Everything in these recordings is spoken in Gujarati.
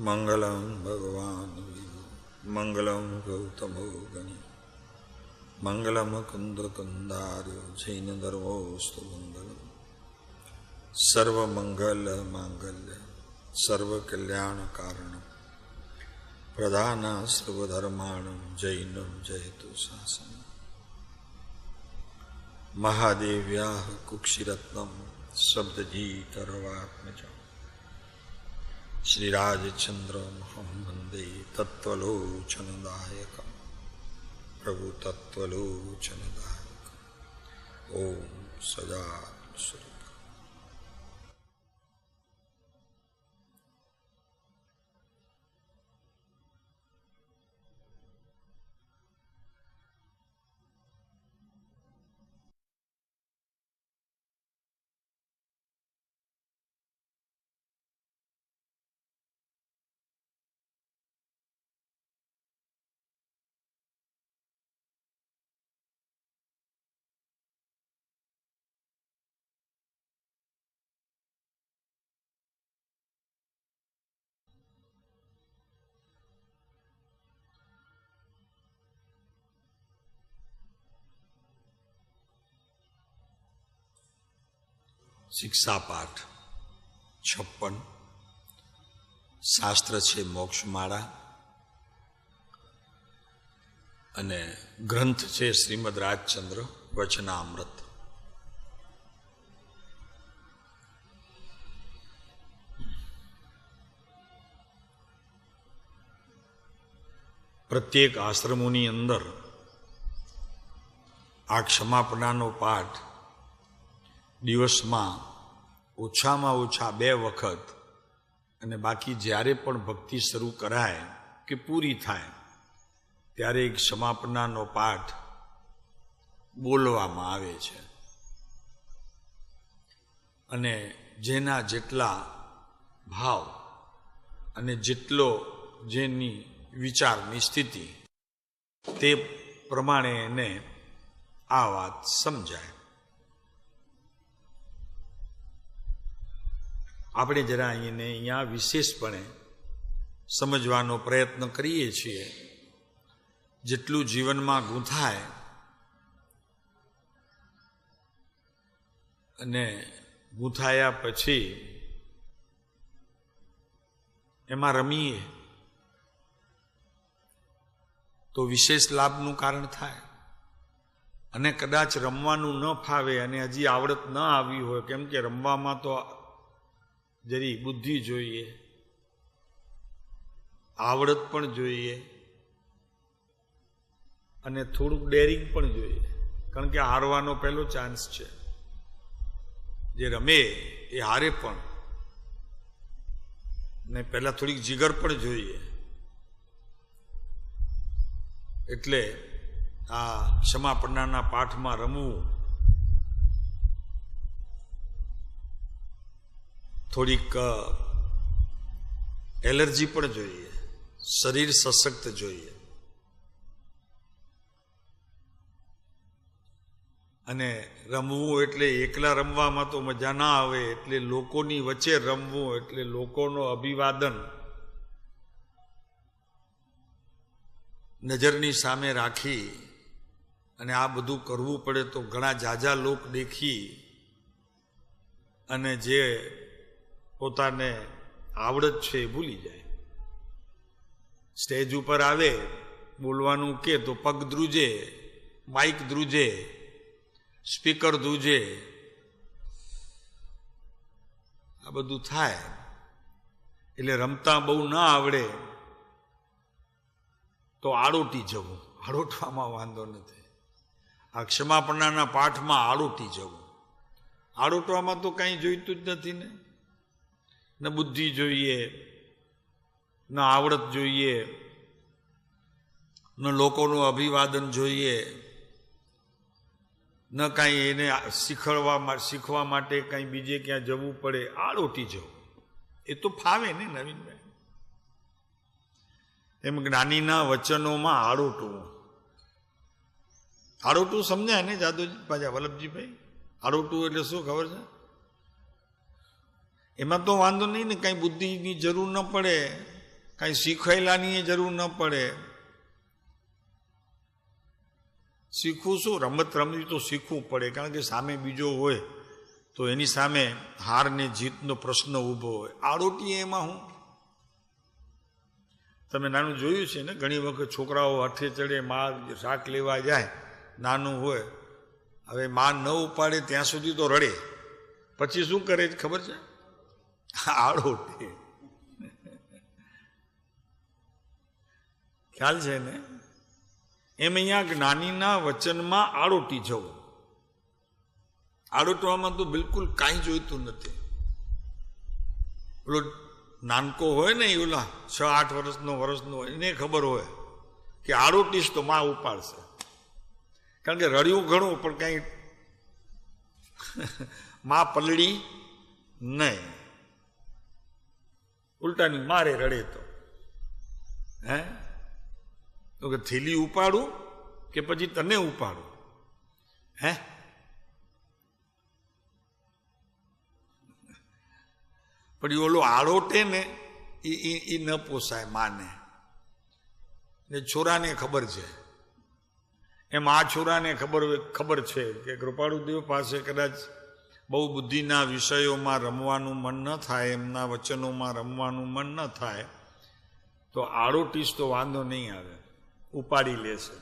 મંગલં ભગવાન મંગલં ગૌતમો ગણિ મંગલમકુંદ કંદાર્યો જૈન ધર્મોસ્તુ મંગલમ સર્વમંગલ માંગલ્ય સર્વકલ્યાણ કારણમ પ્રધાના સર્વધર્માણમ જૈનમ જયતુ શાસન મહાદેવ્યાઃ કુક્ષિરત્નમ શબ્દજીતર્વાત્મજ શ્રીરાજચંદ્રમહં વંદે તત્વલોચનદાયકં પ્રભુ તત્વલોચનદાયકં ઓમ સદાનંદ સ્વરૂપ. શિક્ષાપાઠ 56 શાસ્ત્ર છે મોક્ષમાળા અને ગ્રંથ છે શ્રીમદ રાજચંદ્ર વચનામૃત. પ્રત્યેક આશ્રમોની અંદર આ ક્ષમાપણાનો પાઠ દિવસમાં ઓછામાં ઓછા 2 વખત અને બાકી જ્યારે પણ ભક્તિ શરૂ કરાય કે પૂરી થાય ત્યારે એક ક્ષમાપણાનો પાઠ બોલવામાં આવે છે અને જેના જેટલા ભાવ અને જેટલો જેની વિચારની સ્થિતિ તે પ્રમાણે એને આ વાત સમજાય. આપણે જરા અહીંયા વિશેષપણે સમજવાનો પ્રયત્ન કરીએ છીએ. જેટલું જીવનમાં ગૂંથાય અને ગૂંથાયા પછી એમાં રમીએ તો વિશેષ લાભનું કારણ થાય. અને કદાચ રમવાનું ન ફાવે અને હજી આવડત ન આવી હોય, કેમ કે રમવામાં તો જરી બુદ્ધિ જોઈએ, આવડત પણ જોઈએ અને થોડુંક ડેરિંગ પણ જોઈએ, કારણ કે હારવાનો પહેલો ચાન્સ છે. જે રમે એ હારે પણ, ને પહેલા થોડીક જીગર પણ જોઈએ. એટલે આ ક્ષમાપણાના પાઠમાં રમવું, થોડીક એલર્જી પણ જોઈએ, શરીર સશક્ત જોઈએ. અને રમવું એટલે એકલા રમવામાં તો મજા ના આવે, એટલે લોકોની વચ્ચે રમવું, એટલે લોકોનો અભિવાદન નજરની સામે રાખી અને આ બધું કરવું પડે તો ઘણા ઝાઝા લોક દેખી અને જે પોતાને આવડત છે એ ભૂલી જાય. સ્ટેજ ઉપર આવે બોલવાનું કે તો પગ ધ્રુજે, માઇક ધ્રુજે, સ્પીકર ધ્રુજે, આ બધું થાય. એટલે રમતા બહુ ના આવડે તો આડોટી જવું. આડોટવામાં વાંધો નથી. આ ક્ષમાપણાના પાઠમાં આડોટી જવું. આડોટવામાં તો કાંઈ જોઈતું જ નથી ને. ન બુદ્ધિ જોઈએ, ન આવડત જોઈએ, ન લોકોનું અભિવાદન જોઈએ, ન કાંઈ એને શીખવા માટે કાંઈ બીજે ક્યાં જવું પડે. આડોટી જવું એ તો ફાવે ને નવીનભાઈ. એમ જ્ઞાનીના વચનોમાં આડોટવું. આડોટું સમજાય ને જાદુજી પાછા વલ્લભજીભાઈ? આડોટું એટલે શું ખબર છે? એમાં તો વાંધો નહીં ને, કાંઈ બુદ્ધિની જરૂર ન પડે, કાંઈ શીખવાયેલાની જરૂર ન પડે. શીખવું શું? રમત રમવી તો શીખવું પડે, કારણ કે સામે બીજો હોય તો એની સામે હાર ને જીતનો પ્રશ્ન ઊભો હોય. આડોટીએ એમાં હું? તમે નાનું જોયું છે ને, ઘણી વખત છોકરાઓ હઠે ચડે, માં શાક લેવા જાય, નાનું હોય, હવે માં ન ઉપાડે ત્યાં સુધી તો રડે, પછી શું કરે ખબર છે? આડોટે. ખ્યાલ છે ને? એમ અહીંયા જ્ઞાનીના વચનમાં આડોટી જવું. આડોટવામાં તો બિલકુલ કાંઈ જોઈતું નથી. પેલો નાનકો હોય ને, એ ઓલા 6-8 વર્ષનો હોય, એને ખબર હોય કે આડોટીશ તો માં ઉપાડશે, કારણ કે રડ્યું ઘણું પણ કાંઈ માં પલળી નહીં. ઉલટાની મારે રડે તો કે થેલી ઉપાડું કે પછી તને ઉપાડું? પણ ઓલો આડોટે ને એ ન પોસાય માને. ને છોરાને ખબર છે, એમ આ છોરાને ખબર છે કે કૃપાળુદેવ પાસે કદાચ બહુ બુદ્ધિના વિષયોમાં રમવાનું મન ન થાય, એમના વચનોમાં રમવાનું મન ન થાય, તો આડોટીશ તો વાંધો નહીં આવે, ઉપાડી લેશે.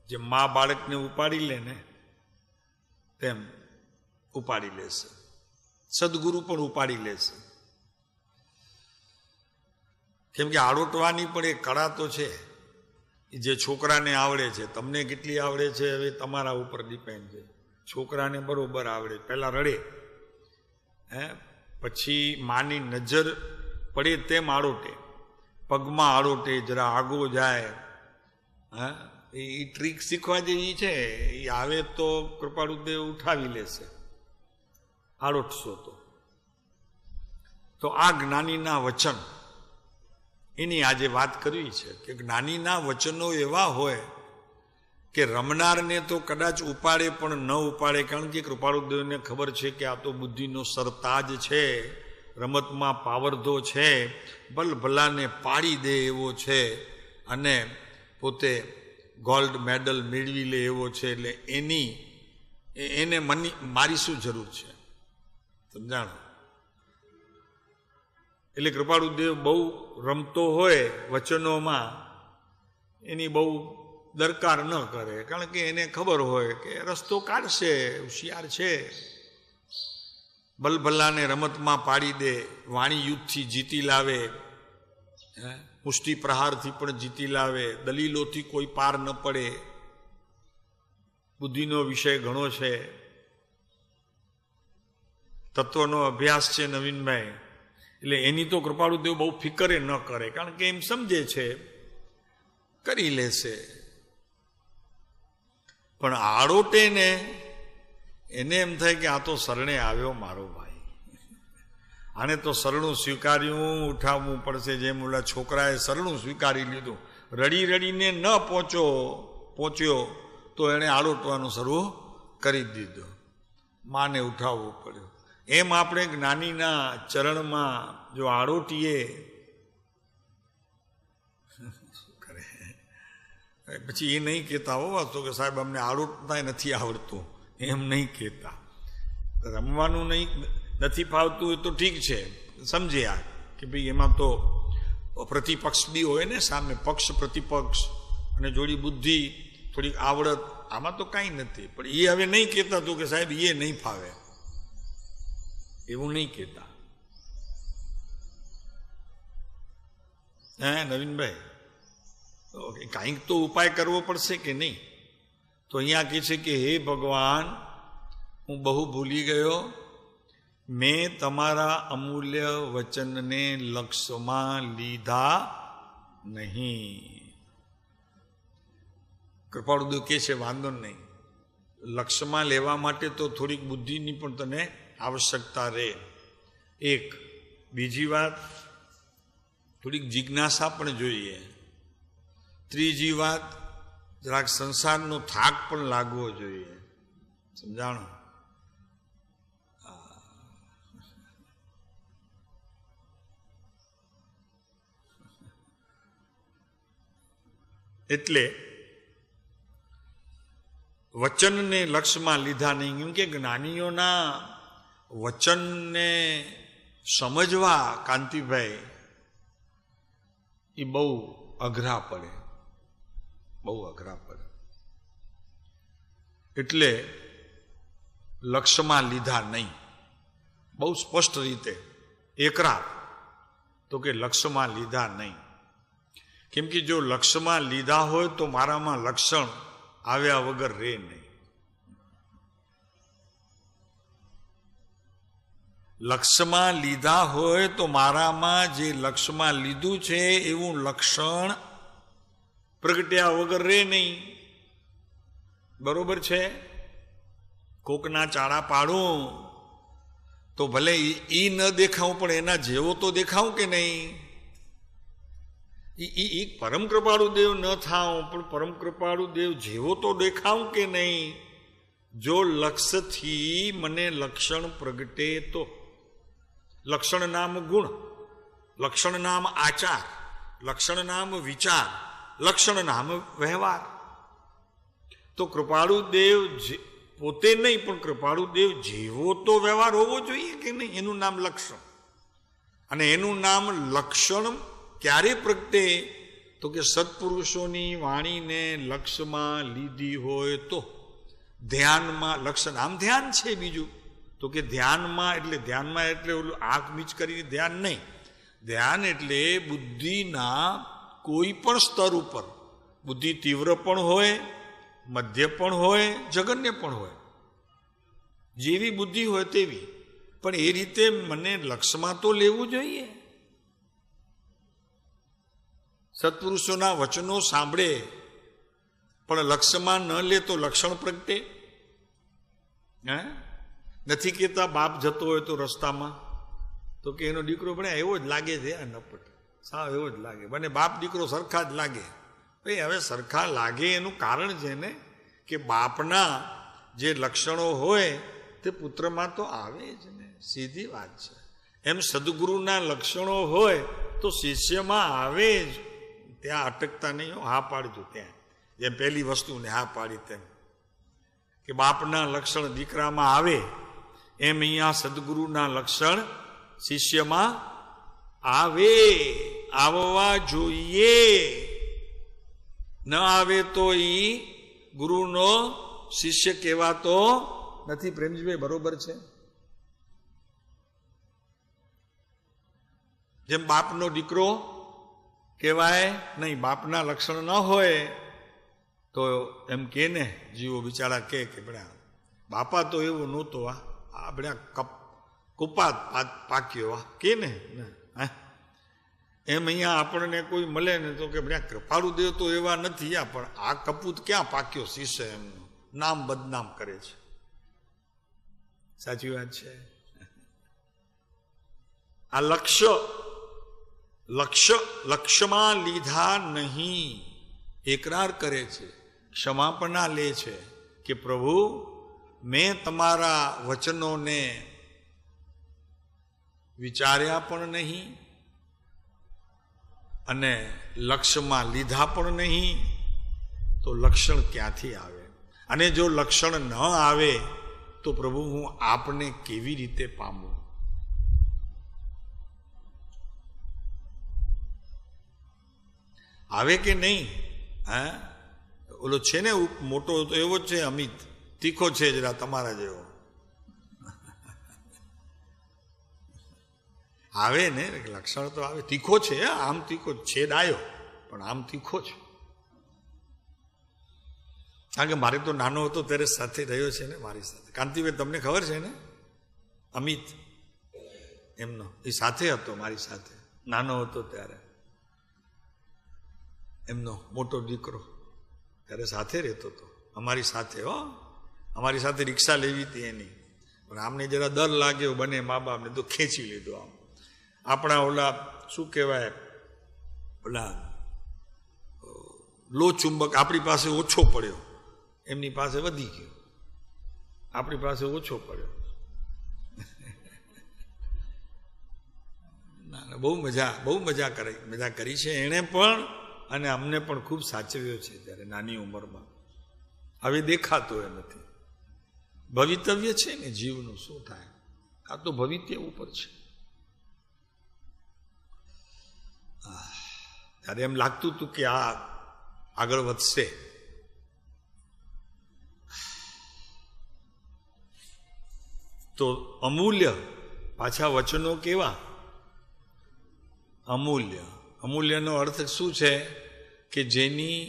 જે મા બાળકને ઉપાડી લે ને તેમ ઉપાડી લેશે. સદગુરુ પણ ઉપાડી લેશે. કેમ કે આડોટવાની પણ એક કળા તો છે, જે છોકરાને આવડે છે. તમને કેટલી આવડે છે હવે તમારા ઉપર ડિપેન્ડ છે. છોકરાને બરોબર આવડે, પહેલા રડે, પછી માની નજર પડે તેમ આડોટે, પગમાં આડોટે, જરા આગો જાય. એ ટ્રીક શીખવા જેવી છે. એ આવે તો કૃપાળુદેવ ઉઠાવી લેશે, આડોટશો તો આ જ્ઞાનીના વચન, એની આજે વાત કરવી છે કે જ્ઞાનીના વચનો એવા હોય કે રમનારને તો કદાચ ઉપાડે પણ ન ઉપાડે, કારણ કે કૃપાળુદેવને ખબર છે કે આ તો બુદ્ધિનો સરતાજ છે, રમતમાં પાવરધો છે, ભલભલાને પાડી દે એવો છે, અને પોતે ગોલ્ડ મેડલ મેળવી લે એવો છે. એટલે એને મારી શું જરૂર છે? સમજાણો? એટલે કૃપાળુદેવ બહુ રમતો હોય વચનોમાં, એની બહુ દરકાર ન કરે, કારણ કે એને ખબર હોય કે રસ્તો કાઢશે, હોશિયાર છે, ભલભલાને રમતમાં પાડી દે, વાણી યુદ્ધથી જીતી લાવે, મુષ્ટિ પ્રહારથી પણ જીતી લાવે, દલીલોથી કોઈ પાર ન પડે, બુદ્ધિનો વિષય ઘણો છે, તત્વનો અભ્યાસ છે નવીનભાઈ. એટલે એની તો કૃપાળુદેવ બહુ ફિકરે ન કરે, કારણ કે એમ સમજે છે કરી લેશે. પણ આડોટે ને એને એમ થાય કે આ તો શરણે આવ્યો મારો ભાઈ, આને તો શરણું સ્વીકાર્યું, ઉઠાવવું પડશે. જેમ ઓલા છોકરાએ શરણું સ્વીકારી લીધું, રડી રડીને ન પહોંચ્યો તો એણે આડોટવાનું શરૂ કરી દીધું, માને ઉઠાવવું પડ્યું. એમ આપણે જ્ઞાનીના ચરણમાં જો આડોટીએ, શું કરે પછી એ નહીં કહેતા હોવા તો કે સાહેબ અમને આડોટતા નથી આવડતું, એમ નહીં કહેતા. રમવાનું નથી ફાવતું એ તો ઠીક છે, સમજ્યા કે ભાઈ એમાં તો પ્રતિપક્ષ બી હોય ને, સામે પક્ષ પ્રતિપક્ષ, અને જોડી બુદ્ધિ થોડીક આવડત, આમાં તો કાંઈ નથી. પણ એ હવે નહીં કહેતા તો કે સાહેબ એ નહીં ફાવે, એવું નહીં કહેતા. નવીનભાઈ, કાંઈક તો ઉપાય કરવો પડશે કે નહીં? તો અહીંયા કહે છે કે હે ભગવાન, હું બહુ ભૂલી ગયો, મેં તમારા અમૂલ્ય વચનને લક્ષમાં લીધા નહીં. કૃપાળુદેવ કહે છે વાંધો નહીં, લક્ષમાં લેવા માટે તો થોડીક બુદ્ધિની પણ તને આવશ્યકતા રહે. એક બીજી વાત, થોડીક જિજ્ઞાસા પણ જોઈએ. ત્રીજી વાત, જરાક સંસારનો થાક પણ લાગવો જોઈએ. સમજાણો? એટલે વચનને લક્ષમાં લીધા નહીં. કેમ કે જ્ઞાનીઓના વચનને સમજવા કાંતિભાઈ એ બહુ અઘરા પડે, બહુ અઘરા પડે. એટલે લક્ષમાં લીધા નહીં. બહુ સ્પષ્ટ રીતે એકરાર તો કે લક્ષમાં લીધા નહીં. કેમ કે જો લક્ષમાં લીધા હોય તો મારામાં લક્ષણ આવ્યા વગર રહે નહીં. લક્ષમાં લીધા હોય તો મારામાં જે લક્ષમાં લીધું છે એવું લક્ષણ પ્રગટ્યા વગર રહે નહીં. બરોબર છે? કોકના ચાળા પાડું તો ભલે એ ન દેખાવું પણ એના જેવો તો દેખાવું કે નહીં? એ પરમ કૃપાળુ દેવ ન થાઉં પણ પરમ કૃપાળુ દેવ જેવો તો દેખાવું કે નહીં? જો લક્ષથી મને લક્ષણ પ્રગટે તો. લક્ષણ નામ ગુણ, લક્ષણ નામ આચાર, લક્ષણ નામ વિચાર, લક્ષણ નામ વ્યવહાર. તો કૃપાળુ દેવ પોતે નહીં પણ કૃપાળુ દેવ જેવો તો વ્યવહાર હોવો જોઈએ કે નહીં? એનું નામ લક્ષણ. અને એનું નામ લક્ષણ ક્યારે પ્રગટે? તો કે સત્પુરુષોની વાણીને લક્ષમાં લીધી હોય તો. ધ્યાનમાં, લક્ષણ આમ ધ્યાન છે. બીજું તો કે ધ્યાનમાં એટલે ઓલું આંખ મીચ કરીને ધ્યાન નહીં. ધ્યાન એટલે બુદ્ધિના કોઈ પણ સ્તર ઉપર, બુદ્ધિ તીવ્ર પણ હોય, મધ્ય પણ હોય, જગન્ય પણ હોય, જેવી બુદ્ધિ હોય તેવી. પણ એ રીતે મને લક્ષમાં તો લેવું જોઈએ. સત્પુરુષોના વચનો સાંભળે પણ લક્ષમાં ન લે તો લક્ષણ પ્રગટે. નથી કહેતા બાપ જતો હોય તો રસ્તામાં તો કે એનો દીકરો ભણ્યા એવો જ લાગે છે, આ નપટ સાવ એવો જ લાગે. મને બાપ દીકરો સરખા જ લાગે. ભાઈ હવે સરખા લાગે એનું કારણ છે ને કે બાપના જે લક્ષણો હોય તે પુત્રમાં તો આવે જ ને. સીધી વાત છે. એમ સદગુરુના લક્ષણો હોય તો શિષ્યમાં આવે જ. ત્યાં અટકતા નહીં, હા પાડજો. ત્યાં જેમ પહેલી વસ્તુને હા પાડી તેમ કે બાપના લક્ષણ દીકરામાં આવે એમ અહીંયા સદગુરુના લક્ષણ શિષ્યમાં આવે, આવવા જોઈએ. ન આવે તો એ ગુરુનો શિષ્ય કહેવાતો નથી. પ્રેમજીભાઈ બરોબર છે? જેમ બાપનો દીકરો કહેવાય નહીં, બાપના લક્ષણ ન હોય તો એમ કે ને જીવો બિચારા કે બડા બાપા તો એવું નહોતો, આ બડા કુપાત પાક્યો કે ને. એમ અહીંયા આપણને કોઈ મળે ને તો કે બડા કૃપાળુ દેવ તો એવા નથી, પણ આ કપૂત ક્યાં પાક્યો શિષ્ય એમનું નામ બદનામ કરે છે. સાચી વાત છે. આ લક્ષ્યમાં લીધા નહીં એકરાર કરે છે, ક્ષમાપણા લે છે કે પ્રભુ મેં તમારા વચનોને વિચાર્યા પણ નહીં અને લક્ષ્યમાં લીધા પણ નહીં, તો લક્ષણ ક્યાંથી આવે? અને જો લક્ષણ ન આવે તો પ્રભુ હું આપને કેવી રીતે પામું? આવે કે નહીં? હા, ઓલો છે ને મોટો તો એવો જ છે, અમિત તીખો છે જરા તમારા જેવો. આવે ને લક્ષણ તો આવે. તીખો છે, આમ તીખો છે, ડાયો પણ આમ તીખો છે. કારણ કે મારે તો નાનો હતો ત્યારે સાથે રહ્યો છે ને મારી સાથે. કાંતિભાઈ તમને ખબર છે ને, અમિત એમનો એ સાથે હતો મારી સાથે નાનો હતો ત્યારે. એમનો મોટો દીકરો ત્યારે સાથે રહેતો હતો અમારી સાથે. અમારી સાથે રિક્ષા લેવી હતી એની, પણ આમને જરા ડર લાગ્યો બને મા બાપને તો ખેંચી લીધો. આમ આપણા ઓલા શું કહેવાય, ઓલા લો ચુંબક આપણી પાસે ઓછો પડ્યો, એમની પાસે વધી ગયો, આપણી પાસે ઓછો પડ્યો. ના બહુ મજા કરી છે એણે. પણ અને અમને પણ ખૂબ સાચવ્યો છે ત્યારે નાની ઉંમરમાં. હવે દેખાતો એ નથી. ભવિતવ્ય છે ને જીવનું, શું થાય? આ તો ભવિત્ય ઉપર છે. ત્યારે એમ લાગતું હતું કે આ આગળ વધશે. તો અમૂલ્ય, પાછા વચનો કેવા? અમૂલ્ય. અમૂલ્યનો અર્થ શું છે? કે જેની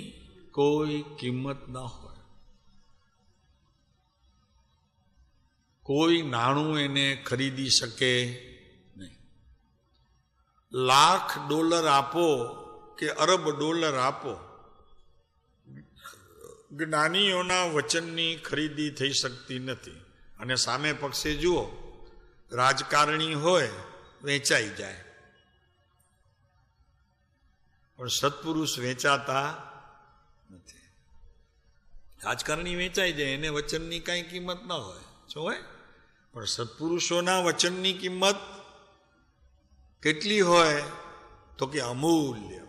કોઈ કિંમત ન હોય, કોઈ નાણું એને ખરીદી શકે નહીં. $1,00,000 આપો કે $1 અરબ આપો, જ્ઞાનીઓના વચનની ખરીદી થઈ શકતી નથી. અને સામે પક્ષે જુઓ, રાજકારણી હોય, વેચાઈ જાય, પણ સત્પુરુષ વેચાતા નથી. રાજકારણી વેચાઈ જાય, એને વચનની કાંઈ કિંમત ન હોય, શું હોય? પણ સત્પુરુષોના વચનની કિંમત કેટલી હોય? તો કે અમૂલ્ય,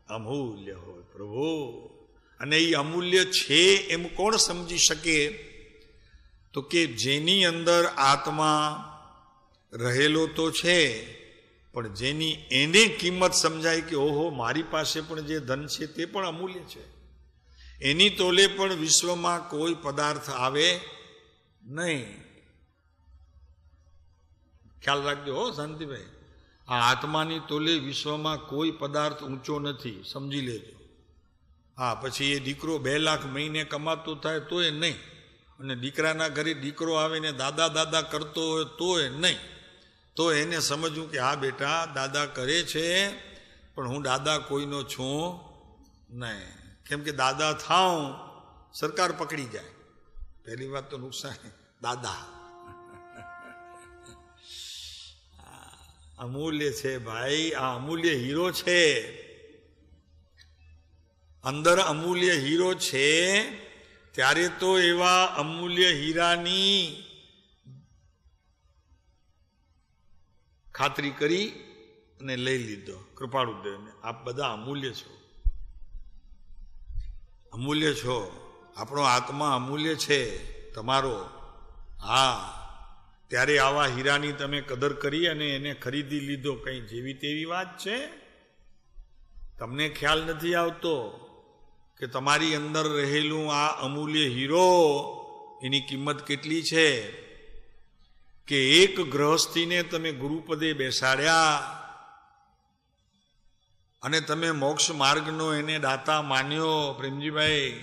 અમૂલ્ય હોય પ્રભુ. અને એ અમૂલ્ય છે એમ કોણ સમજી શકે? તો કે જેની અંદર આત્મા રહેલો તો છે, પણ જેની એને કિંમત સમજાય કે ઓહો, મારી પાસે પણ જે ધન છે તે પણ અમૂલ્ય છે. એની તોલે પણ વિશ્વમાં કોઈ પદાર્થ આવે નહીં. ખ્યાલ રાખજો હો શાંતિભાઈ, આ આત્માની તોલે વિશ્વમાં કોઈ પદાર્થ ઊંચો નથી, સમજી લેજો. હા, પછી એ દીકરો 2 લાખ મહિને કમાતો થાય તોય નહીં, અને દીકરાના ઘરે દીકરો આવે ને દાદા દાદા કરતો હોય તોય નહીં. તો એને સમજવું કે હા બેટા, દાદા કરે છે, પણ હું દાદા કોઈનો છું નહીં. કેમ કે દાદા થાઉં સરકાર પકડી જાય. પહેલી વાત તો નુકસાન દાદા. અમૂલ્ય છે ભાઈ, આ અમૂલ્ય હીરો છે. અંદર અમૂલ્ય હીરો છે, ત્યારે તો એવા અમૂલ્ય હીરાની ખાતરી કરી અને લઈ લીધો કૃપાળુ દેવને. આપ બધા અમૂલ્ય છો, અમૂલ્ય છો. આપણો આત્મા અમૂલ્ય છે તમારો. હા, ત્યારે આવા હીરાની તમે કદર કરી અને એને ખરીદી લીધો. કંઈ જેવી તેવી વાત છે? તમને ખ્યાલ નથી આવતો કે તમારી અંદર રહેલું આ અમૂલ્ય હીરો, એની કિંમત કેટલી છે? કે એક ગૃહસ્થીને તમે ગુરુપદે બેસાડ્યા અને તમે મોક્ષ માર્ગનો એને દાતા માન્યો. પ્રેમજીભાઈ,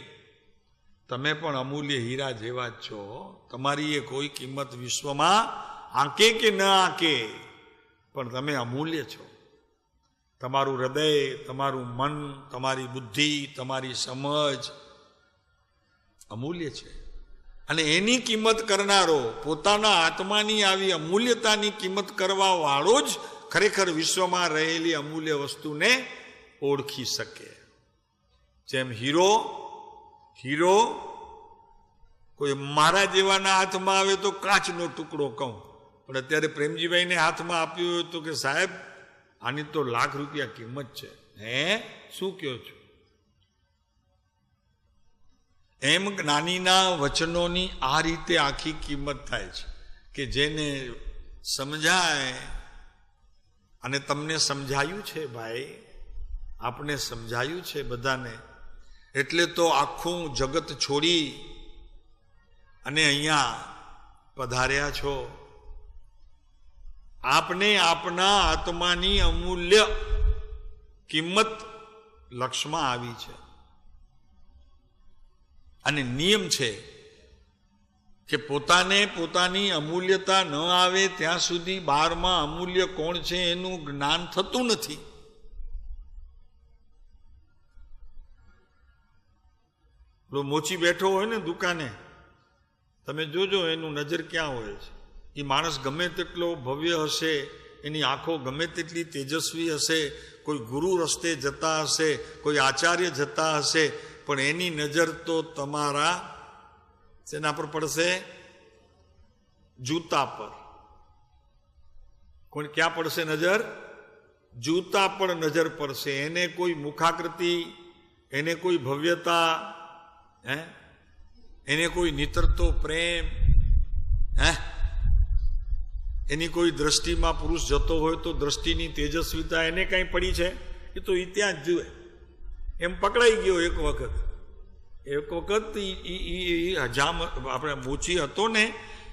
તમે પણ અમૂલ્ય હીરા જેવા જ છો. તમારી એ કોઈ કિંમત વિશ્વમાં આંકે કે ન આંકે, પણ તમે અમૂલ્ય છો. તમારું હૃદય, તમારું મન, તમારી બુદ્ધિ, તમારી સમજ અમૂલ્ય છે. અને એની કિંમત કરનારો, પોતાના આત્માની આવી અમૂલ્યતાની કિંમત કરવા વાળો જ ખરેખર વિશ્વમાં રહેલી અમૂલ્ય વસ્તુને ઓળખી શકે. જેમ હીરો કોઈ મારા જેવાના હાથમાં આવે તો કાચનો ટુકડો કહું, પણ અત્યારે પ્રેમજીભાઈને હાથમાં આપ્યું હોય તો કે સાહેબ, આની તો લાખ રૂપિયા કિંમત છે. હે, શું કહો છો? એમ જ્ઞાનીના વચનોની આ રીતે આખી કિંમત થાય છે કે જેને સમજાય. અને તમને સમજાયું છે ભાઈ, આપણે સમજાયું છે બધાને. એટલે તો આખું જગત છોડી અને અહીંયા પધાર્યા છો. આપને આપના આત્માની અમૂલ્ય કિંમત લક્ષમાં આવી છે. અને નિયમ છે કે પોતાને પોતાની અમૂલ્યતા ન આવે ત્યાં સુધી બહારમાં અમૂલ્ય કોણ છે એનું જ્ઞાન થતું નથી. મોચી બેઠો હોય ને દુકાને, તમે જોજો એનું નજર ક્યાં હોય છે. એ માણસ ગમે તેટલો ભવ્ય હશે, એની આંખો ગમે તેટલી તેજસ્વી હશે, કોઈ ગુરુ રસ્તે જતા હશે, કોઈ આચાર્ય જતા હશે, પણ એની નજર તો તમારા શેના પર પડશે? જૂતા પર. કોણ ક્યાં પડશે નજર? જૂતા પર નજર પડશે, એને કોઈ મુખાકૃતિ, એને કોઈ ભવ્યતા, એને કોઈ નિતરતો પ્રેમ, એની કોઈ દ્રષ્ટિમાં પુરુષ જતો હોય તો દ્રષ્ટિની તેજસ્વીતા એને કાંઈ પડી છે? એ તો એ ત્યાં જ જુએ. એમ પકડાઈ ગયો એક વખત જામ આપણે મોચી હતો ને,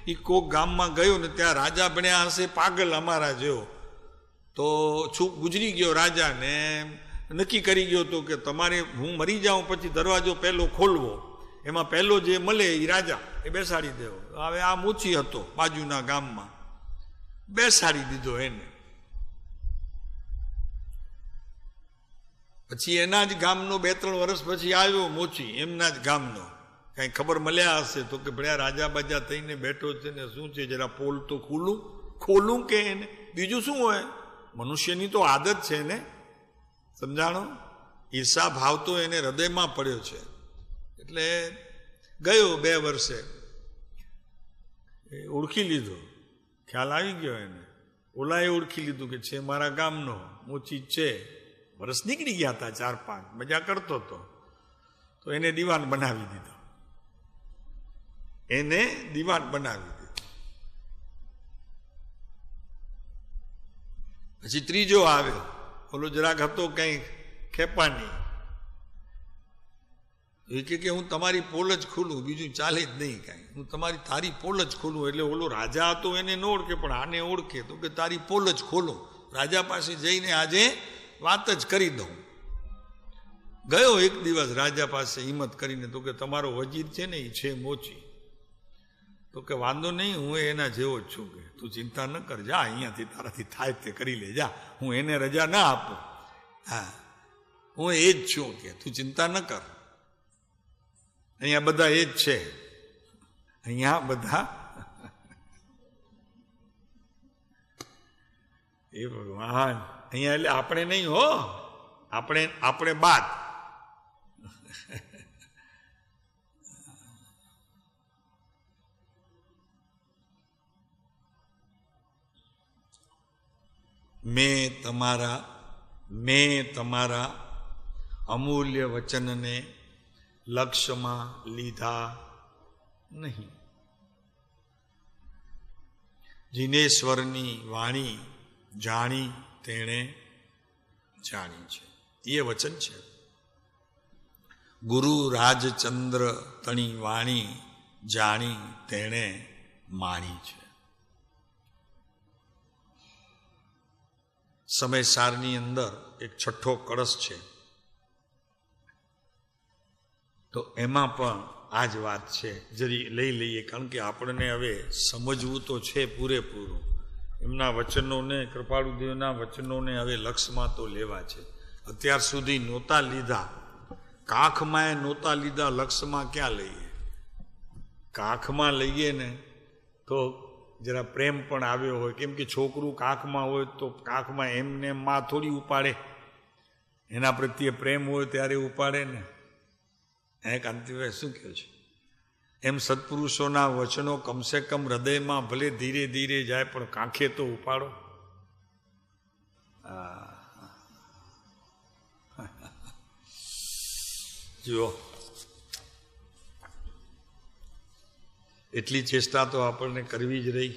એ કોક ગામમાં ગયો ને ત્યાં રાજા બન્યા હશે પાગલ અમારા જેવો, તો છૂપ ગુજરી ગયો રાજા ને નક્કી કરી ગયો હતો કે તમારે હું મરી જાઉં પછી દરવાજો પહેલો ખોલવો, એમાં પહેલો જે મળે એ રાજા એ બેસાડી દેવો. હવે આ મોચી હતો બાજુના ગામમાં, બેસાડી દીધો એને. પછી એના જ ગામનો 2-3 વર્ષ પછી આવ્યો મોચી, એમના જ ગામનો. કઈ ખબર મળ્યા હશે તો કે ભણ્યા રાજા બાજા થઈને બેઠો છે ને શું છે, જરા પોલ તો ખોલું કે એને બીજું શું હોય? મનુષ્યની તો આદત છે ને, સમજાણો? ઈર્ષા ભાવ તો એને હૃદયમાં પડ્યો છે. એટલે ગયો 2 વર્ષે, ઓળખી લીધો, ખ્યાલ આવી ગયો એને. ઓલાએ ઓળખી લીધું કે છે મારા ગામનો મોચી છે. વર્ષ નીકળી ગયા હતા 4-5, મજા કરતો હતો, તો એને દીવાન બનાવી દીધો. પછી ત્રીજો આવ્યો, ઓલો જરાક હતો કઈ ખેપાની. એ કે હું તમારી પોલ જ ખોલું, બીજું ચાલે જ નહીં કાંઈ, હું તારી પોલ જ ખોલું. એટલે ઓલો રાજા હતો એને ન ઓળખે પણ આને ઓળખે, તો કે તારી પોલ જ ખોલો, રાજા પાસે જઈને આજે વાત જ કરી દઉં. ગયો એક દિવસ રાજા પાસે હિંમત કરીને, તો કે તમારો વજીર છે ને એ છે મોચી. તો કે વાંધો નહીં, હું એના જેવો જ છું, કે તું ચિંતા ન કર, જા અહીંયાથી તારાથી થાય તે કરી લે, જા, હું એને રજા ના આપું. હા, હું એ જ છું, કે તું ચિંતા ન કર, અહીંયા બધા એ જ છે, અહીંયા બધા. એ ભગવાન, અહીંયા એટલે આપણે નહીં હો, આપણે બાદ. મેં તમારા અમૂલ્ય વચનને લક્ષ્યમાં લીધા નહીં. જીનેશ્વરની વાણી જાણી તેણે જાણી છે, એ વચન છે. ગુરુ રાજચંદ્ર તણી વાણી જાણી તેણે માણી છે. સમયસારની અંદર એક 6ઠ્ઠો કળશ છે, તો એમાં પણ આ જ વાત છે. જરી લઈ લઈએ, કારણ કે આપણને હવે સમજવું તો છે પૂરેપૂરું. એમના વચનોને, કૃપાળુદેવના વચનોને હવે લક્ષમાં તો લેવા છે. અત્યાર સુધી નહોતા લીધા, કાખમાં નહોતા લીધા, લક્ષમાં ક્યાં લઈએ? કાખમાં લઈએ ને તો જરા પ્રેમ પણ આવ્યો હોય, કેમ કે છોકરું કાખમાં હોય તો કાખમાં એમને માં થોડી ઉપાડે, એના પ્રત્યે પ્રેમ હોય ત્યારે ઉપાડે ને. કાંતિભાઈ શું કહે છે? એમ સત્પુરુષોના વચનો કમસે કમ હૃદયમાં ભલે ધીરે ધીરે જાય પણ કાંખે તો ઉપાડો. જુઓ, એટલી ચેષ્ટા તો આપણને કરવી જ રહી.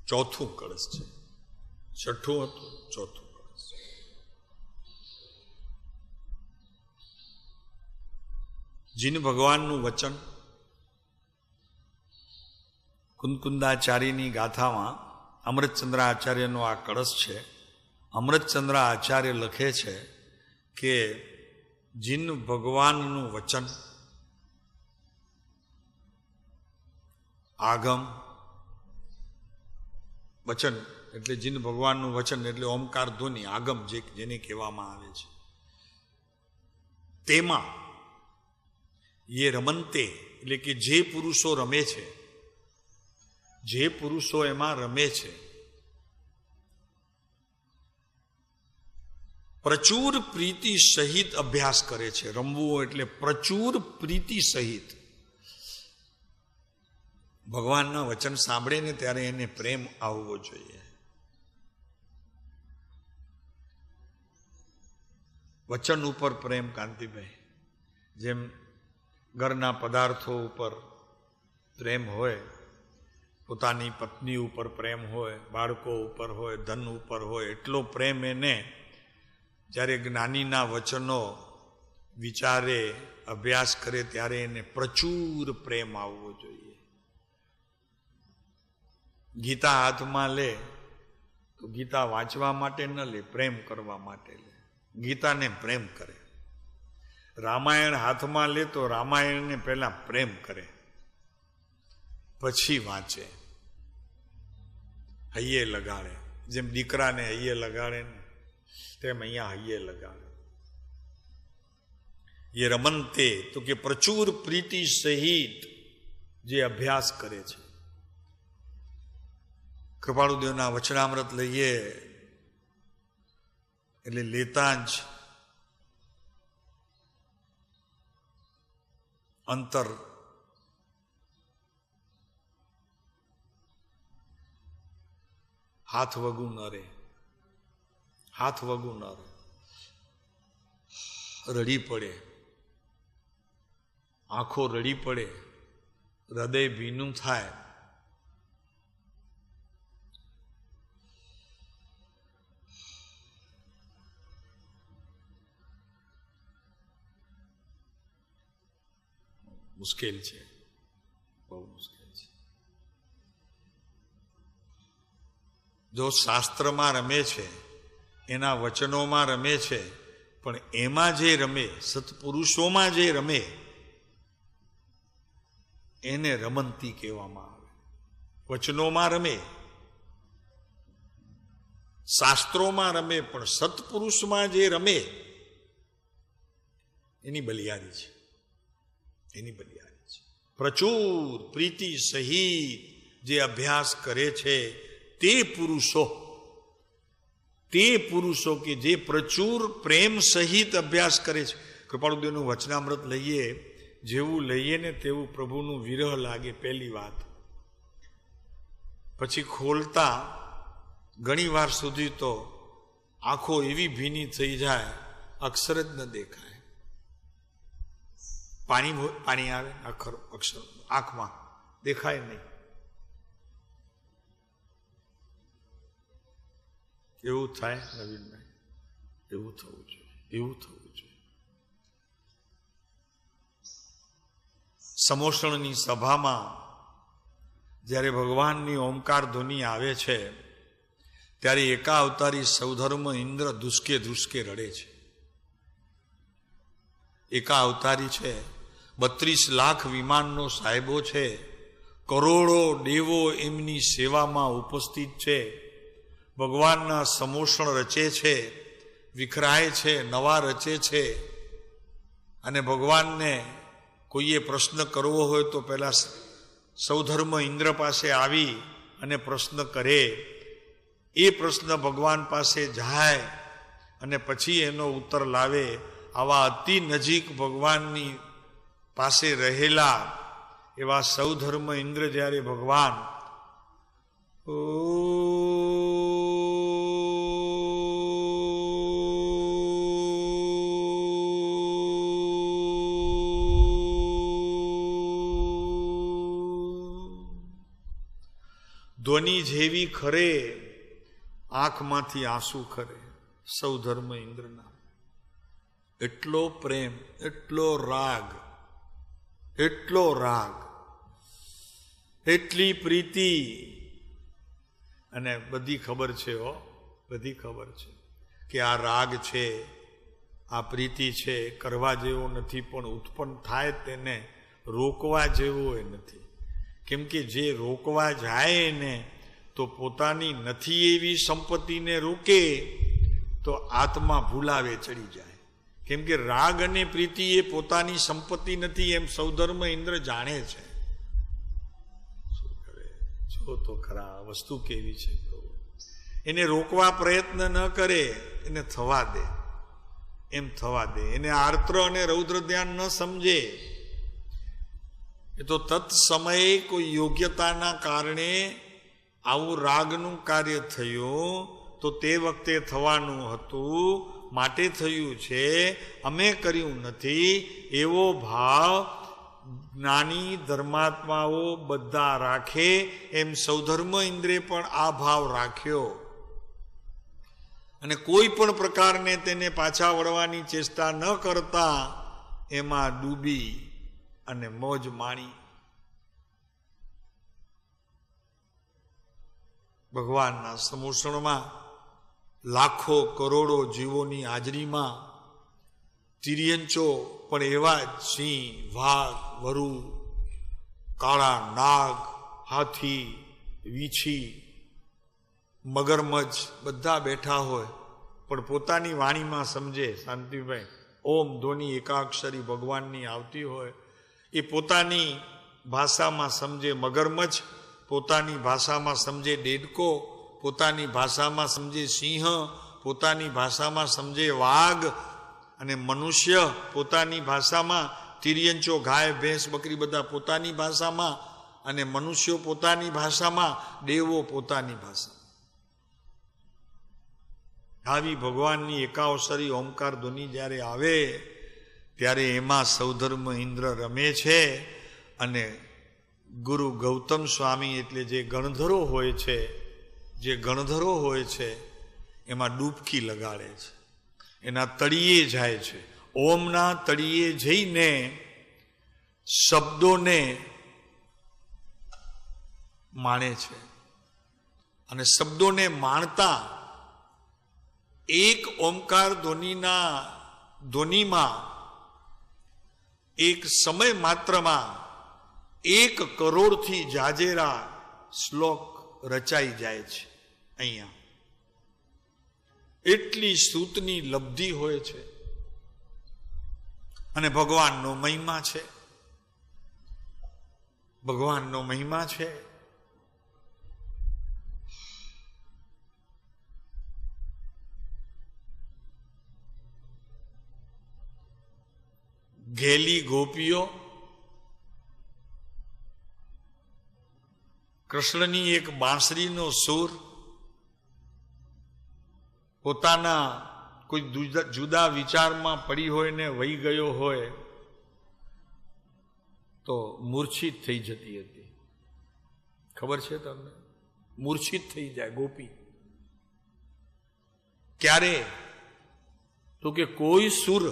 ચોથું કળશ છે, 6ઠ્ઠું હતું, ચોથું કળશ. જીન ભગવાનનું વચન કુંદકુંદાચાર્યની ગાથામાં અમૃતચંદ્ર આચાર્યનો આ કળશ છે. અમૃતચંદ્ર આચાર્ય લખે છે કે જીન ભગવાનનું વચન આગમ, વચન એટલે જીન ભગવાનનું વચન એટલે ઓમકાર ધ્વનિ, આગમ જેને કહેવામાં આવે છે. તેમાં એ રમંતે એટલે કે જે પુરુષો રમે છે, જે પુરુષો એમાં રમે છે, પ્રચુર પ્રીતિ સહિત અભ્યાસ કરે છે. રમવું એટલે પ્રચુર પ્રીતિ સહિત, ભગવાનના વચન સાંભળે ને ત્યારે એને પ્રેમ આવવો જોઈએ. વચન ઉપર પ્રેમ, કાંતિભાઈ, જેમ ઘરના પદાર્થો ઉપર પ્રેમ હોય, પોતાની પત્ની ઉપર પ્રેમ હોય, બાળકો ઉપર હોય, ધન ઉપર હોય, એટલો પ્રેમ એને જ્યારે જ્ઞાનીના વચનો વિચારે, અભ્યાસ કરે ત્યારે એને પ્રચુર પ્રેમ આવવો જોઈએ. ગીતા હાથમાં લે તો ગીતા વાંચવા માટે ન લે, પ્રેમ કરવા માટે લે. ગીતાને પ્રેમ કરે. રામાયણ હાથમાં લે તો રામાયણને પહેલા પ્રેમ કરે, પછી વાંચે, હૈયે લગાડે. જેમ દીકરાને હૈયે લગાડે ને તેમ અહીંયા હૈયે લગાડે. ये રમનતે તો કે પ્રચુર પ્રીતિ સહિત જે અભ્યાસ કરે છે. કૃપાળુદેવના વચનામૃત લઈએ એટલે લેતા જ અંતર હાથ વગું ન રહે, હાથ વગું ન રહે, રડી પડે, આંખો રડી પડે, હૃદય ભીનું થાય. મુશ્કેલ છે, બહુ મુશ્કેલ છે. જો શાસ્ત્રમાં રમે છે, એના વચનોમાં રમે છે, પણ એમાં જે રમે, સત્પુરુષોમાં જે રમે, એને રમંતી કહેવામાં આવે. વચનોમાં રમે, શાસ્ત્રોમાં રમે, પણ સત્પુરુષમાં જે રમે એની બલિયારી છે, એની બલિયારી છે. પ્રચુર પ્રીતિ સહિત જે અભ્યાસ કરે છે તે પુરુષો કે જે પ્રચુર પ્રેમ સહિત અભ્યાસ કરે છે. કૃપાળુદેવનું વચનામૃત લઈએ, જેવું લઈએ ને તેવું પ્રભુનું વિરહ લાગે, પહેલી વાત. પછી ખોલતા ઘણી વાર સુધી તો આંખો એવી ભીની થઈ જાય, અક્ષર જ ન દેખાય. પાણી આવે, અક્ષર આંખમાં દેખાય નહીં. એવું થાય નવીનભાઈ, એવું થવું જોઈએ, એવું થવું જોઈએ. સમોષણની સભામાં જ્યારે ભગવાનની ઓમકાર ધ્વનિ આવે છે ત્યારે એકા અવતારી સૌધર્મ ઇન્દ્ર ધ્રુસકે ધ્રુસકે રડે છે. એકા અવતારી છે, 32 લાખ વિમાનનો સાહેબો છે, કરોડો દેવો એમની સેવામાં ઉપસ્થિત છે. ભગવાનના સમોષણ રચે છે, વિખરાય છે, નવા રચે છે. અને ભગવાનને કોઈએ પ્રશ્ન કરવો હોય તો પહેલા સૌધર્મ ઇન્દ્ર પાસે આવી અને પ્રશ્ન કરે. એ પ્રશ્ન ભગવાન પાસે જાય અને પછી એનો ઉત્તર લાવે. આવા અતિ નજીક ભગવાનની પાસે રહેલા એવા સૌધર્મ ઇન્દ્ર જ્યારે ભગવાન ધ્વનિ જેવી ખરે, આંખમાંથી આંસુ ખરે સૌધર્મ ઇન્દ્રના. એટલો પ્રેમ, એટલો રાગ, એટલો રાગ, એટલી પ્રીતિ. અને બધી ખબર છે, બધી ખબર છે કે આ રાગ છે, આ પ્રીતિ છે, કરવા જેવો નથી, પણ ઉત્પન્ન થાય તેને રોકવા જેવો એ નથી. કેમ કે જે રોકવા જાય ને તો પોતાની નથી એવી સંપત્તિને રોકે તો આત્મા ભૂલાવે ચડી જાય. કેમ કે રાગ અને પ્રીતિ એ પોતાની સંપત્તિ નથી, એમ સૌધર્મ ઇન્દ્ર જાણે છે. શું કરે, જો તો ખરા વસ્તુ કેવી છે. એને રોકવા પ્રયત્ન ન કરે, એને થવા દે, એમ થવા દે. એને આર્ત્ર અને રૌદ્ર ધ્યાન ન સમજે. એ તો તત્સમયે કોઈ યોગ્યતાના કારણે આવું રાગનું કાર્ય થયું, તો તે વખતે થવાનું હતું માટે થયું છે, અમે કર્યું નથી, એવો ભાવ જ્ઞાની ધર્માત્માઓ બધા રાખે. એમ સૌધર્મ ઇન્દ્રે પણ આ ભાવ રાખ્યો અને કોઈ પણ પ્રકારને તેને પાછા વળવાની ચેષ્ટા ન કરતા એમાં ડૂબી અને મોજ માણી. ભગવાનના સમોષણમાં લાખો કરોડો જીવોની હાજરીમાં તિર્યંચો પણ એવા જ સિંહ, વાઘ, વરુ, કાળા નાગ, હાથી, વીછી, મગરમચ્છ બધા બેઠા હોય પણ પોતાની વાણીમાં સમજે. શાંતિભાઈ, ઓમ ધ્વનિ એકાક્ષરી ભગવાનની આવતી હોય, એ પોતાની ભાષામાં સમજે મગરમચ્છ, પોતાની ભાષામાં સમજે ડેડકો, પોતાની ભાષામાં સમજે સિંહ, પોતાની ભાષામાં સમજે વાઘ, અને મનુષ્ય પોતાની ભાષામાં, તિર્યંચો ગાય ભેંસ બકરી બધા પોતાની ભાષામાં, અને મનુષ્યો પોતાની ભાષામાં, દેવો પોતાની ભાષા. આવી ભગવાનની એકાવસરી ઓમકાર ધ્વનિ જ્યારે આવે ત્યારે એમાં સૌધર્મ ઇન્દ્ર રમે છે અને ગુરુ ગૌતમ સ્વામી એટલે જે ગણધરો હોય છે, જે ગણધરો હોય છે એમાં ડૂબકી લગાડે છે, એના તળિયે જાય છે. ઓમના તળિયે જઈને શબ્દોને માણે છે અને શબ્દોને માણતા એક ઓમકાર ધ્વનિમાં એક સમય માત્રમાં 1 કરોડથી જાજેરા શ્લોક રચાઈ જાય છે. અહીંયા એટલી સૂતની લબ્ધિ હોય છે અને ભગવાનનો મહિમા છે, ભગવાનનો મહિમા છે. ઘેલી ગોપીઓ કૃષ્ણની એક બાંસરીનો સૂર પોતાના કોઈ જુદા વિચારમાં પડી હોય ને વહી ગયો હોય તો મૂર્છિત થઈ જતી હતી. ખબર છે તમને? મૂર્છિત થઈ જાય ગોપી. ક્યારે? તો કે કોઈ સુર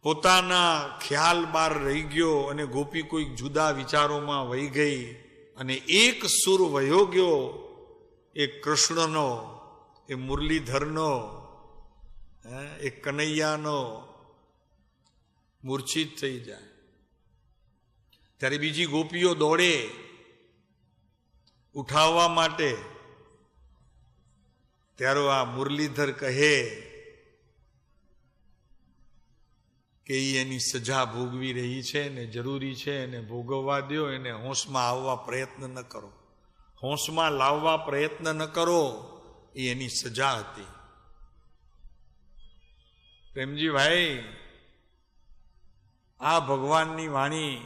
પોતાના ખ્યાલ બહાર રહી ગયો અને ગોપી કોઈ જુદા વિચારોમાં વહી ગઈ અને એક સુર વહ્યો ગયો, એ કૃષ્ણનો, એ મુરલીધરનો, એ કનૈયાનો, મૂર્છિત થઈ જાય. ત્યારે બીજી ગોપીઓ દોડે ઉઠાવવા માટે. ત્યારે આ મુરલીધર કહે કે એની સજા ભોગવી રહી છે ને જરૂરી છે એને ભોગવવા દો, એને હોંશમાં આવવા પ્રયત્ન ન કરો, હોંશમાં લાવવા પ્રયત્ન ન કરો, એ એની સજા હતી. પ્રેમજીભાઈ, આ ભગવાનની વાણી,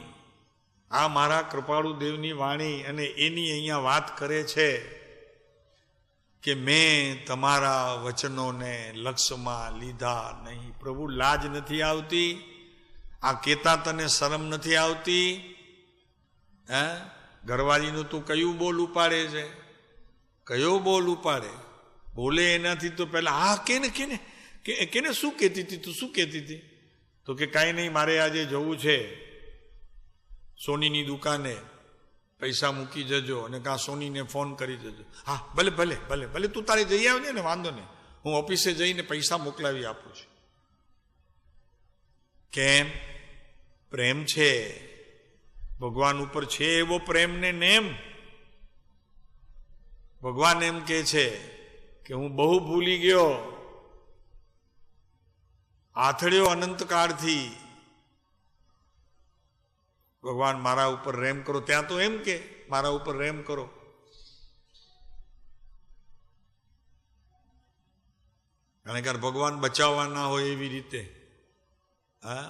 આ મારા કૃપાળુ દેવની વાણી, અને એની અહીંયા વાત કરે છે કે મેં તમારા વચનોને લક્ષ્યમાં લીધા નહીં. પ્રભુ, લાજ નથી આવતી? આ કેતા તને શરમ નથી આવતી? ઘરવાળીનું તું કયું બોલ ઉપાડે છે? કયો બોલ ઉપાડે? બોલે એનાથી તો પહેલા હા કેને શું કહેતી હતી? તું શું કહેતી હતી? તો કે કાંઈ નહીં, મારે આજે જવું છે સોનીની દુકાને, પૈસા મૂકી જજો અને કાં સોનીને ફોન કરી જજો. હા ભલે ભલે ભલે ભલે, તું તારે જઈ આવજે ને, વાંધો નહીં, હું ઓફિસે જઈને પૈસા મોકલાવી આપું છું. કેમ? પ્રેમ છે ભગવાન ઉપર, છે એવો પ્રેમ ને નેમ. ભગવાન એમ કે છે કે હું બહુ ભૂલી ગયો, આથડ્યો અનંતકાળથી, ભગવાન મારા ઉપર રેમ કરો. ત્યાં તો એમ કે મારા ઉપર રેમ કરો. કારણ કે ભગવાન બચાવવા ના હોય એવી રીતે. હા,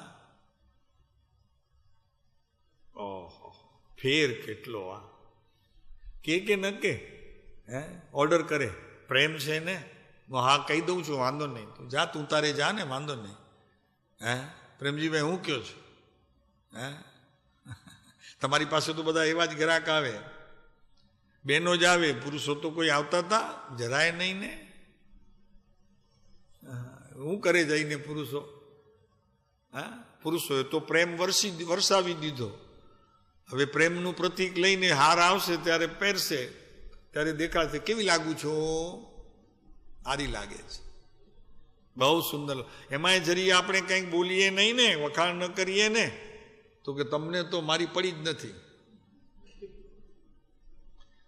ઓહો, ફેર કેટલો! આ કે ન કે હે ઓર્ડર કરે, પ્રેમ છે ને, હા કહી દઉં છું, વાંધો નહીં, તું જા, તું તારે જા ને, વાંધો નહીં. હે પ્રેમજીભાઈ, હું કયો છું? હે તમારી પાસે તો બધા એવા જ ગ્રાહક આવે, બહેનો જ આવે, પુરુષો તો કોઈ આવતા હતા જરાય નહીં ને. શું કરે જઈને પુરુષો? હા, પુરુષોએ તો પ્રેમ વરસાવી દીધો. હવે પ્રેમનું પ્રતીક લઈને હાર આવશે ત્યારે પહેરશે, ત્યારે દેખાશે કેવી લાગુ છો, સારી લાગે છે, બહુ સુંદર. એમાંય જરી આપણે કંઈક બોલીએ નહીં ને, વખાણ ન કરીએ ને, તો કે તમને તો મારી પડી જ નથી.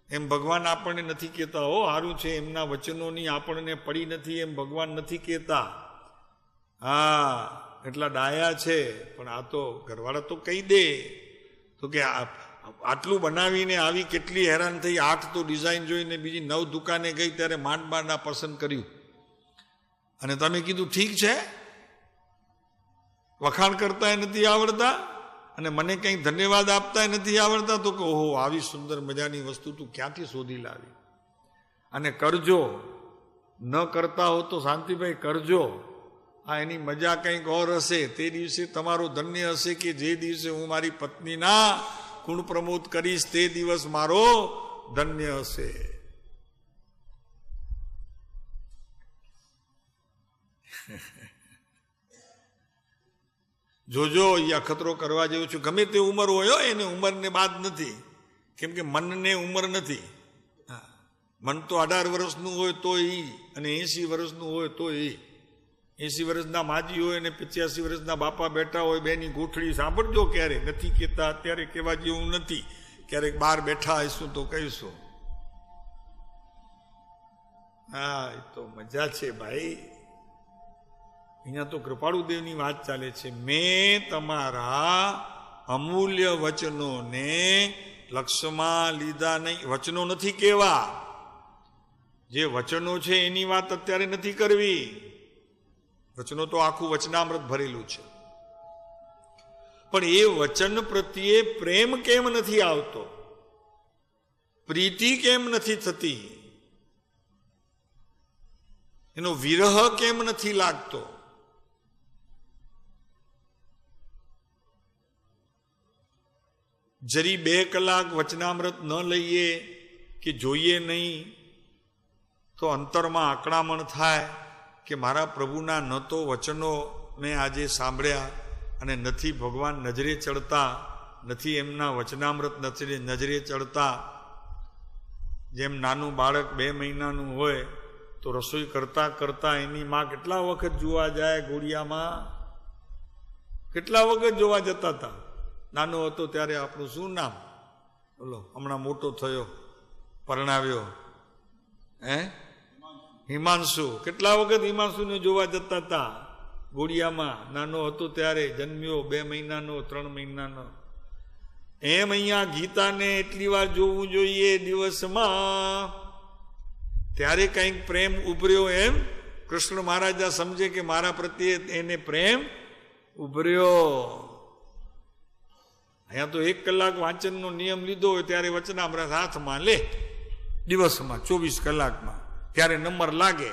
એમ ભગવાન આપણને નથી કહેતા, હો સારું છે, એમના વચનોની આપણને પડી નથી એમ ભગવાન નથી કહેતા. હા, એટલા ડાયા છે. પણ આ તો ઘરવાળા તો કહી દે તો કે આટલું બનાવીને આવી કેટલી હેરાન થઈ, 8 તો ડિઝાઇન જોઈને બીજી 9 દુકાને ગઈ ત્યારે માંડ આ પસંદ કર્યું, અને તમે કીધું ઠીક છે, વખાણ કરતા નથી આવડતા અને મને કંઈ ધન્યવાદ આપતા નથી આવડતા, તો કે ઓહો, આવી સુંદર મજાની વસ્તુ તું ક્યાંથી શોધી લાવી? અને કરજો, ન કરતા હો તો શાંતિભાઈ કરજો. આ એની મજા કંઈક ઓર હશે. તે દિવસે તમારો ધન્ય હશે કે જે દિવસે હું મારી પત્નીના ગુણ પ્રમોદ કરીશ, તે દિવસ મારો ધન્ય હશે. જોજો, એ અખતરો કરવા જેવું છું. ગમે તે ઉંમર હોય, એને ઉંમરને બાદ નથી, કેમ કે મનને ઉંમર નથી. મન તો 18 વર્ષનું હોય તો એ, અને 80 વર્ષનું હોય તો એ. 80 વર્ષના માજી હોય અને 85 વર્ષના બાપા બેઠા હોય, બેની ગોઠડી સાંભળજો. ક્યારેક નથી કહેતા, અત્યારે કહેવા જેવું નથી, ક્યારેક બહાર બેઠા હશું તો કહીશું. હા, એ તો મજા છે ભાઈ. અહીંયા તો કૃપાળુદેવની વાત ચાલે છે. મેં તમારા અમૂલ્ય વચનોને લક્ષ્યમાં લીધા નહીં. વચનો નથી કેવા, જે વચનો છે એની વાત અત્યારે નથી કરવી. વચનો તો આખું વચનામૃત ભરેલું છે, પણ એ વચન પ્રત્યે પ્રેમ કેમ નથી આવતો, પ્રીતિ કેમ નથી થતી, એનો વિરહ કેમ નથી લાગતો? જરી 2 કલાક વચનામૃત ન લઈએ કે જોઈએ નહીં તો અંતરમાં આકળામણ થાય કે મારા પ્રભુના ન તો વચનો મેં આજે સાંભળ્યા, અને નથી ભગવાન નજરે ચડતા, નથી એમના વચનામૃત નજરે ચડતા. જેમ નાનું બાળક 2 મહિનાનું હોય તો રસોઈ કરતા કરતા એની માં કેટલા વખત જોવા જાય ઘોડિયામાં, કેટલા વખત જોવા જતા હતા. નાનો હતો ત્યારે આપણું શું નામ? બોલો, હમણાં મોટો થયો, પરણાવ્યો, હિમાંશુ. કેટલા વખત હિમાંશુને જોવા જતા હતા ઘોડિયામાં? નાનો હતો ત્યારે જન્મ્યો, 2 મહિનાનો, 3 મહિનાનો. એમ અહીંયા ગીતાને એટલી વાર જોવું જોઈએ દિવસમાં, ત્યારે કંઈક પ્રેમ ઉભર્યો. એમ કૃષ્ણ મહારાજા સમજે કે મારા પ્રત્યે એને પ્રેમ ઉભર્યો. અહીંયા તો 1 કલાક વાંચનનો નિયમ લીધો હોય ત્યારે વચનામૃત હાથમાં લે, દિવસમાં 24 કલાકમાં, ત્યારે નંબર લાગે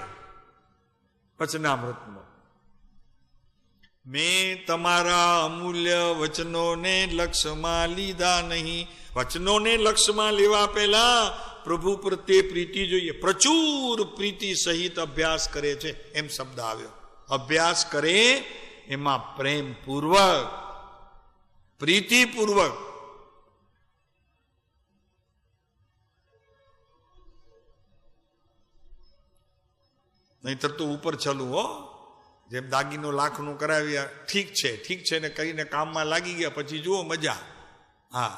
વચનામૃતનો. મેં તમારા અમૂલ્ય વચનોને લક્ષ્યમાં લીધા નહીં. વચનોને લક્ષ્યમાં લેવા પહેલા પ્રભુ પ્રત્યે પ્રીતિ જોઈએ. પ્રચુર પ્રીતિ સહિત અભ્યાસ કરે છે, એમ શબ્દ આવ્યો. અભ્યાસ કરે એમાં પ્રેમ પૂર્વક, પ્રીતિપૂર્વક. નહીતર તો ઉપર ચાલુ, હો, જેમ દાગીનો લાખનો કરાવ્યા, ઠીક છે ને કરીને કામમાં લાગી ગયા, પછી જુઓ મજા. હા,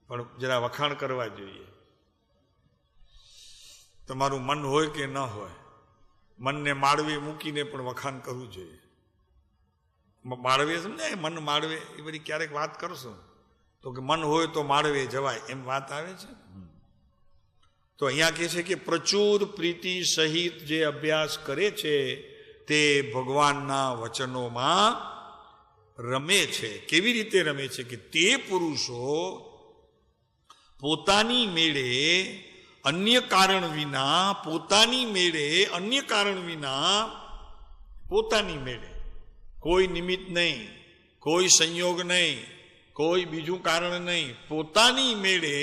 પણ જરા વખાણ કરવા જોઈએ. તમારું મન હોય કે ન હોય, મનને માળવે મૂકીને પણ વખાણ કરવું જોઈએ. માળવે સમજાય, મન માળવે, એ બધી ક્યારેક વાત કરશું તો કે મન હોય તો માળવે જવાય, એમ વાત આવે છે. તો અહીંયા કહે છે કે પ્રચુર પ્રીતિ સહિત જે અભ્યાસ કરે છે તે ભગવાનના વચનોમાં રમે છે. કેવી રીતે રમે છે કે તે પુરુષો પોતાની મેળે અન્ય કારણ વિના, પોતાની મેળે અન્ય કારણ વિના, પોતાની મેળે કોઈ નિમિત્ત નહીં, કોઈ સંયોગ નહીં, કોઈ બીજું કારણ નહીં, પોતાની મેળે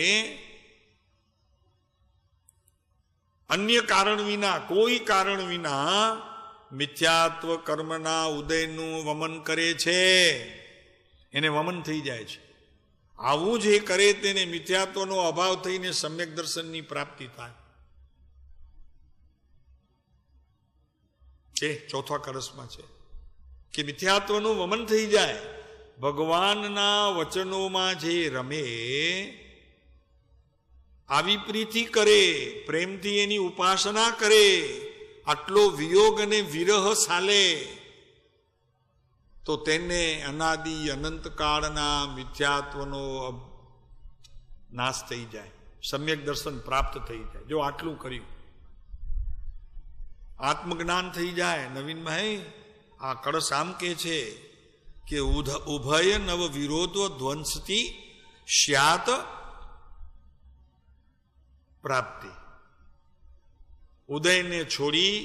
અન્ય કારણ વિના, કોઈ કારણ વિના મિથ્યાત્વ કર્મના ઉદયનું વમન કરે છે. એને વમન થઈ જાય છે. આવું જે કરે તેને મિથ્યાત્વનો અભાવ થઈને સમ્યક દર્શનની પ્રાપ્તિ થાય છે. ચોથા કળશમાં છે કે મિથ્યાત્વનું વમન થઈ જાય. ભગવાનના વચનોમાં જે રમે, આવી પ્રીતિ કરે, પ્રેમથી એની ઉપાસના કરે, આટલો વિયોગ અને વિરહ સાલે, તો તેને અનાદિ અનંતકાળના મિથ્યાત્વનો નાશ થઈ જાય, સમ્યક દર્શન પ્રાપ્ત થઈ જાય. જો આટલું કર્યું, આત્મજ્ઞાન થઈ જાય. નવીનભાઈ આ કળશ આમ કે છે કે ઉભય નવ વિરોધો ધ્વંસતી સ્યાત પ્રાપ્તિ. ઉદયને છોડી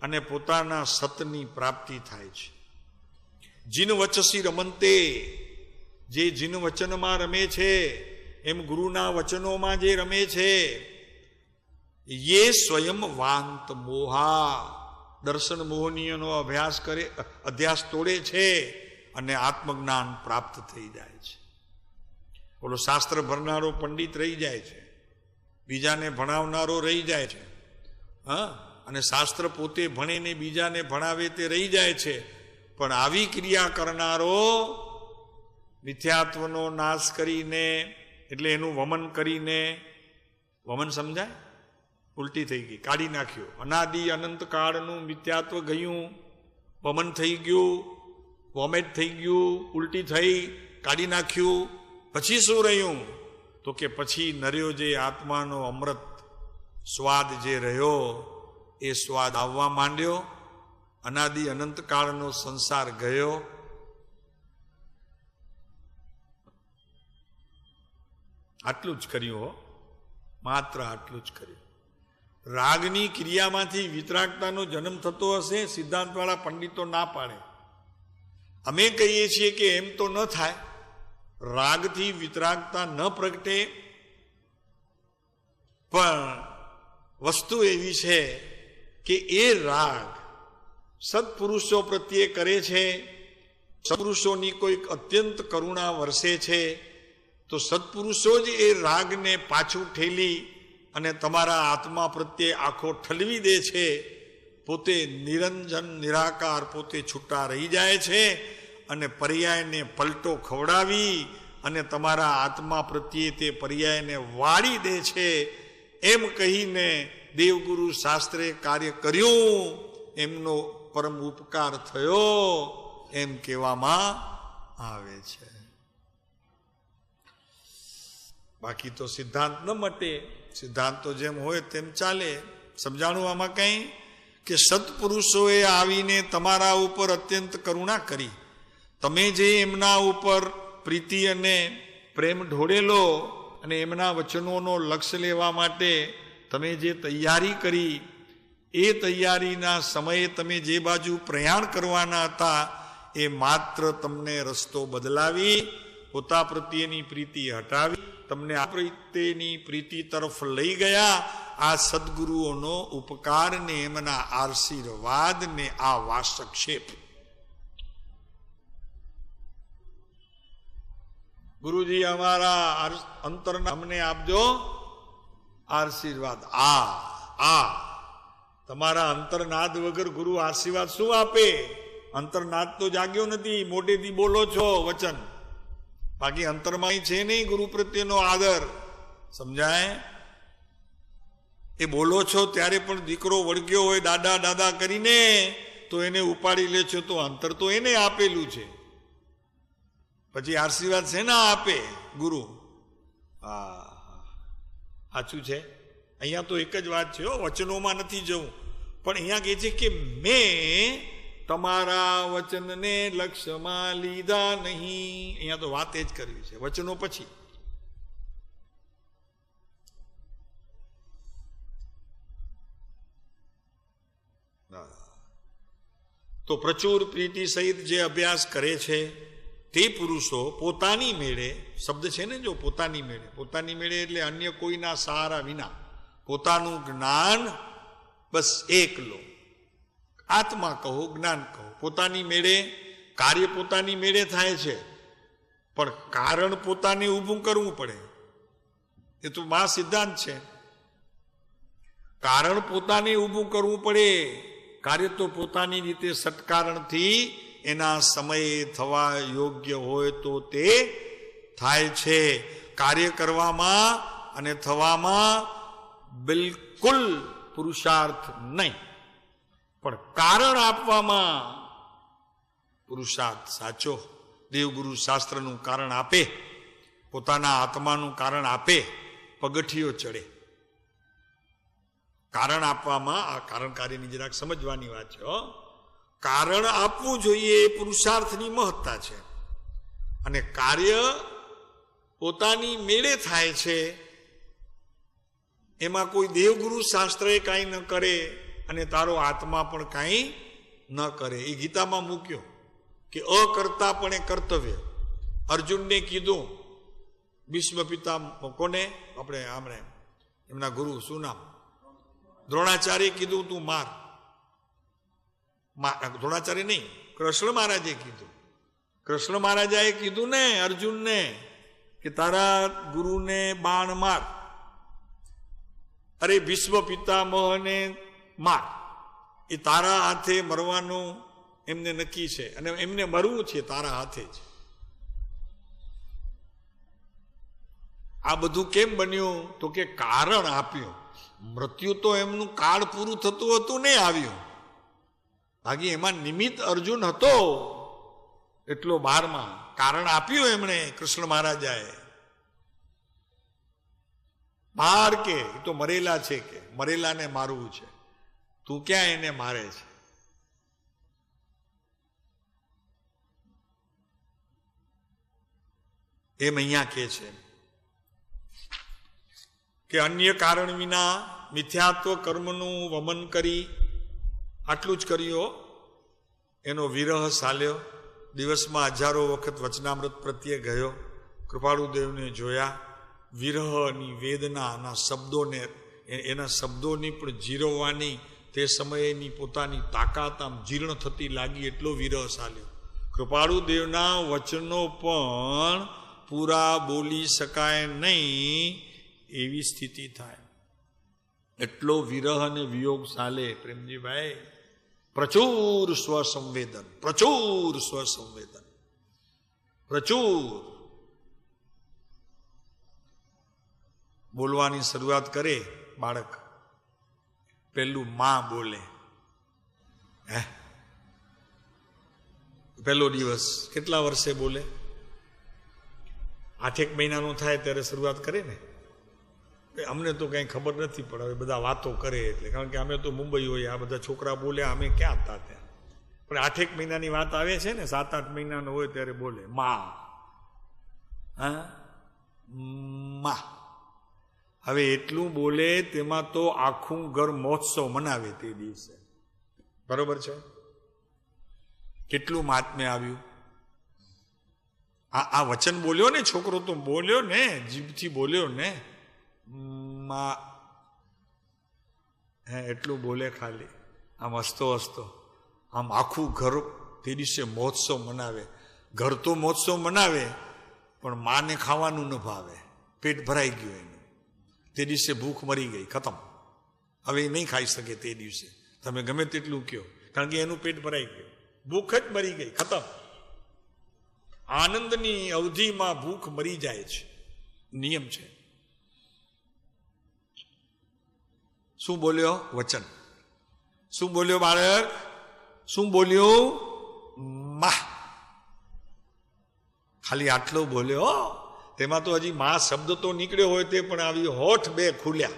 અને પોતાના સતની પ્રાપ્તિ થાય છે. જીન વચસી રમંતે, જે જીન વચનમાં રમે છે, એમ ગુરુના વચનોમાં જે રમે છે, યે સ્વયં વાંત મોહા, દર્શન મોહનીયનો અભ્યાસ કરે, અધ્યાસ તોડે છે અને આત્મજ્ઞાન પ્રાપ્ત થઈ જાય છે. બોલો, શાસ્ત્ર ભણનારો પંડિત રહી જાય છે, બીજાને ભણાવનારો રહી જાય છે. હા, અને શાસ્ત્ર પોતે ભણે ને બીજાને ભણાવે તે રહી જાય છે. પણ આવી ક્રિયા કરનારો મિથ્યાત્વનો નાશ કરીને, એટલે એનું વમન કરીને, વમન સમજાય? ઉલટી થઈ ગઈ, કાઢી નાખ્યો. અનાદિ અનંત કાળનું મિથ્યાત્વ ગયું, વમન થઈ ગયું, વોમેટ થઈ ગયું, ઉલટી થઈ, કાઢી નાખ્યું. પછી શું રહ્યું? તો કે પછી નર્યો જે આત્માનો અમૃત સ્વાદ જે રહ્યો, એ સ્વાદ આવવા માંડ્યો. અનાદિ અનંત કાળનો સંસાર ગયો. આટલું જ કર્યું હો, માત્ર આટલું જ કર્યું. રાગની ક્રિયામાંથી વિતરાગતાનો જન્મ થતો હશે, સિદ્ધાંતવાળા પંડિતો ના પાડે. અમે કહીએ છીએ કે એમ તો ન થાય, રાગથી વિતરાગતા ન પ્રગટે. પણ વસ્તુ એવી છે કે એ રાગ સત્પુરુષો પ્રત્યે કરે છે, સત્પુરુષોની કોઈક અત્યંત કરુણા વરસે છે, તો સત્પુરુષો જ એ રાગને પાછું ઠેલી અને તમારા આત્મા પ્રત્યે આખો ઠલવી દે છે. પોતે નિરંજન નિરાકાર પોતે છૂટા રહી જાય છે અને પર્યાયને પલટો ખવડાવી અને તમારા આત્મા પ્રત્યે તે પર્યાયને વાળી દે છે. એમ કહીને દેવગુરુ શાસ્ત્રે કાર્ય કર્યું, એમનો પરમ ઉપકાર થયો, એમ કહેવામાં આવે છે. બાકી તો સિદ્ધાંત ન મટે, સિદ્ધાંત તો જેમ હોય તેમ ચાલે. સમજાણું આમાં કંઈ? કે સત્પુરુષોએ આવીને તમારા ઉપર અત્યંત કરુણા કરી, તમે જે એમના ઉપર પ્રીતિ અને પ્રેમ ઢોળેલો અને એમના વચનોનો લક્ષ્ય લેવા માટે તમે જે તૈયારી કરી, એ તૈયારીના સમયે તમે જે બાજુ પ્રયાણ કરવાના હતા, એ માત્ર તમને રસ્તો બદલાવી, પોતા પ્રત્યેની પ્રીતિ હટાવી, તમને આ પ્રત્યેની પ્રીતિ તરફ લઈ ગયા. આ સદગુરુઓનો ઉપકાર ને એમના આશીર્વાદ ને આ વાસક્ષેપ. ગુરુજી અમારા અંતરના અમને આપજો આશીર્વાદ. આ તમારા અંતરનાદ વગર ગુરુ આશીર્વાદ શું આપે? અંતરનાદ તો જાગ્યો નથી, મોટેથી બોલો છો વચન, બાકી અંતરમાં છે નહીં ગુરુ પ્રત્યેનો આદર. સમજાય? એ બોલો છો ત્યારે પણ દીકરો વળગ્યો હોય દાદા દાદા કરીને, તો એને ઉપાડી લે છો, તો અંતર તો એને આપેલું છે. પછી આશીર્વાદ શેના આપે? ગુરુ. સાચું છે. અહીંયા તો એક જ વાત છે, વચનોમાં નથી જવું, પણ અહીંયા કહે છે કે મેં તમારા વચનને લક્ષ્યમાં લીધા નહીં. અહીંયા તો વાત એ જ કરવી છે, વચનો પછી. તો પ્રચુર પ્રીતિ સહિત જે અભ્યાસ કરે છે તે પુરુષો પોતાની મેળે, શબ્દ છે ને જો પોતાની મેળે એટલે અન્ય કોઈના સહારા વિના પોતાનું જ્ઞાન બસ એકલો, આત્મા કહો જ્ઞાન કહો, પોતાની મેળે, કાર્ય પોતાની મેળે થાય છે, પણ કારણ પોતાને ઊભું કરવું પડે. એ તો મહા સિદ્ધાંત છે. કારણ પોતાને ઊભું કરવું પડે. કાર્ય તો પોતાની રીતે સત્કારણથી એના સમયે થવા યોગ્ય હોય તો તે થાય છે. કાર્ય કરવામાં અને થવામાં બિલકુલ પુરુષાર્થ નહીં, પણ કારણ આપવામાં પુરુષાર્થ સાચો. દેવગુરુ શાસ્ત્રનું કારણ આપે, પોતાના આત્માનું કારણ આપે, પગથિયો ચડે. કારણ આપવામાં આ કારણ કાર્યની જરાક સમજવાની વાત છે. કારણ આપવું જોઈએ એ પુરુષાર્થની મહત્તા છે. અને કાર્ય પોતાની મેળે થાય છે, એમાં કોઈ દેવગુરુ શાસ્ત્રએ કાંઈ ન કરે અને તારો આત્મા પણ કાંઈ ન કરે. એ ગીતામાં મૂક્યો કે અકર્તા પણ એ કર્તવ્ય. અર્જુનને કીધું, ભીષ્મ પિતા કોને આપણે આમણે એમના ગુરુ શું નામ, દ્રોણાચાર્ય કીધું તું માર. દ્રોણાચાર્ય નહીં, કૃષ્ણ મહારાજે કીધું. કૃષ્ણ મહારાજાએ કીધું ને અર્જુનને કે તારા ગુરુને બાણ માર. અરે ભીષ્મ પિતામહને માર. એ તારા હાથે મરવાનું એમને નક્કી છે અને એમને મરવું છે તારા હાથે જ. આ બધું કેમ બન્યું તો કે કારણ આપ્યું. મૃત્યુ તો એમનું કાળ પૂરું થતું હતું ને આવ્યું. બાકી એમાં નિમિત્ત અર્જુન હતો એટલો 12માં. કારણ આપ્યું એમણે કૃષ્ણ મહારાજાએ. માર કે એ તો મરેલા છે, કે મરેલાને મારવું છે, તું ક્યાં એને મારે છે. એમ અહીંયા કે છે કે અન્ય કારણ વિના મિથ્યાત્વ કર્મનું વમન કરી, આટલું જ કર્યો, એનો વિરહ સાલ્યો. દિવસમાં હજારો વખત વચનામૃત પ્રત્યે ગયો, કૃપાળુદેવને જોયા. વિરહની વેદનાના શબ્દોને, એના શબ્દોની પણ જીરવવાની તે સમયેની પોતાની તાકાત આમ જીર્ણ થતી લાગી, એટલો વિરહ સાલ્યો. કૃપાળુદેવના વચનો પણ પૂરા બોલી શકાય નહીં એવી સ્થિતિ થાય, એટલો વિરહ અને વિયોગ સાલે. પ્રેમજીભાઈ, પ્રચુર સ્વસંવેદન, પ્રચુર સ્વસંવેદન, પ્રચુર. બોલવાની શરૂઆત કરે બાળક, પેલું માં બોલે. પહેલો દિવસ કેટલા વર્ષે બોલે? 8 મહિનાનું થાય ત્યારે શરૂઆત કરે ને. અમને તો કંઈ ખબર નથી, પણ હવે બધા વાતો કરે એટલે, કારણ કે અમે તો મુંબઈ હોય, આ બધા છોકરા બોલ્યા, અમે ક્યાં હતા ત્યાં. પણ 8 મહિનાની વાત આવે છે ને, 7-8 મહિનાનો હોય ત્યારે બોલે માં. માં હવે એટલું બોલે, તેમાં તો આખું ઘર મહોત્સવ મનાવે તે દિવસે. બરોબર છે? કેટલું મહાત્મ્ય આવ્યું. આ વચન બોલ્યો ને છોકરો, તો બોલ્યો ને, જીભથી બોલ્યો ને માં. એટલું બોલે ખાલી, આમ હસતો હસતો. આમ આખું ઘર તે દિવસે મહોત્સવ મનાવે. ઘર તો મહોત્સવ મનાવે, પણ માને ખાવાનું ન ભાવે. પેટ ભરાઈ ગયું એનું. તે દિવસે ભૂખ મરી ગઈ, ખતમ. હવે એ નહીં ખાઈ શકે તે દિવસે, તમે ગમે તેટલું કહો, કારણ કે એનું પેટ ભરાઈ ગયું. ભૂખ જ મરી ગઈ, ખતમ. આનંદની અવધિમાં ભૂખ મરી જાય છે, નિયમ છે. શું બોલ્યો? વચન. શું બોલ્યો બાળક? શું બોલ્યું? માં. ખાલી આટલો બોલ્યો. તેમાં તો હજી માં શબ્દ તો નીકળ્યો હોય તે પણ આવી હોઠ 2 ખુલ્યા.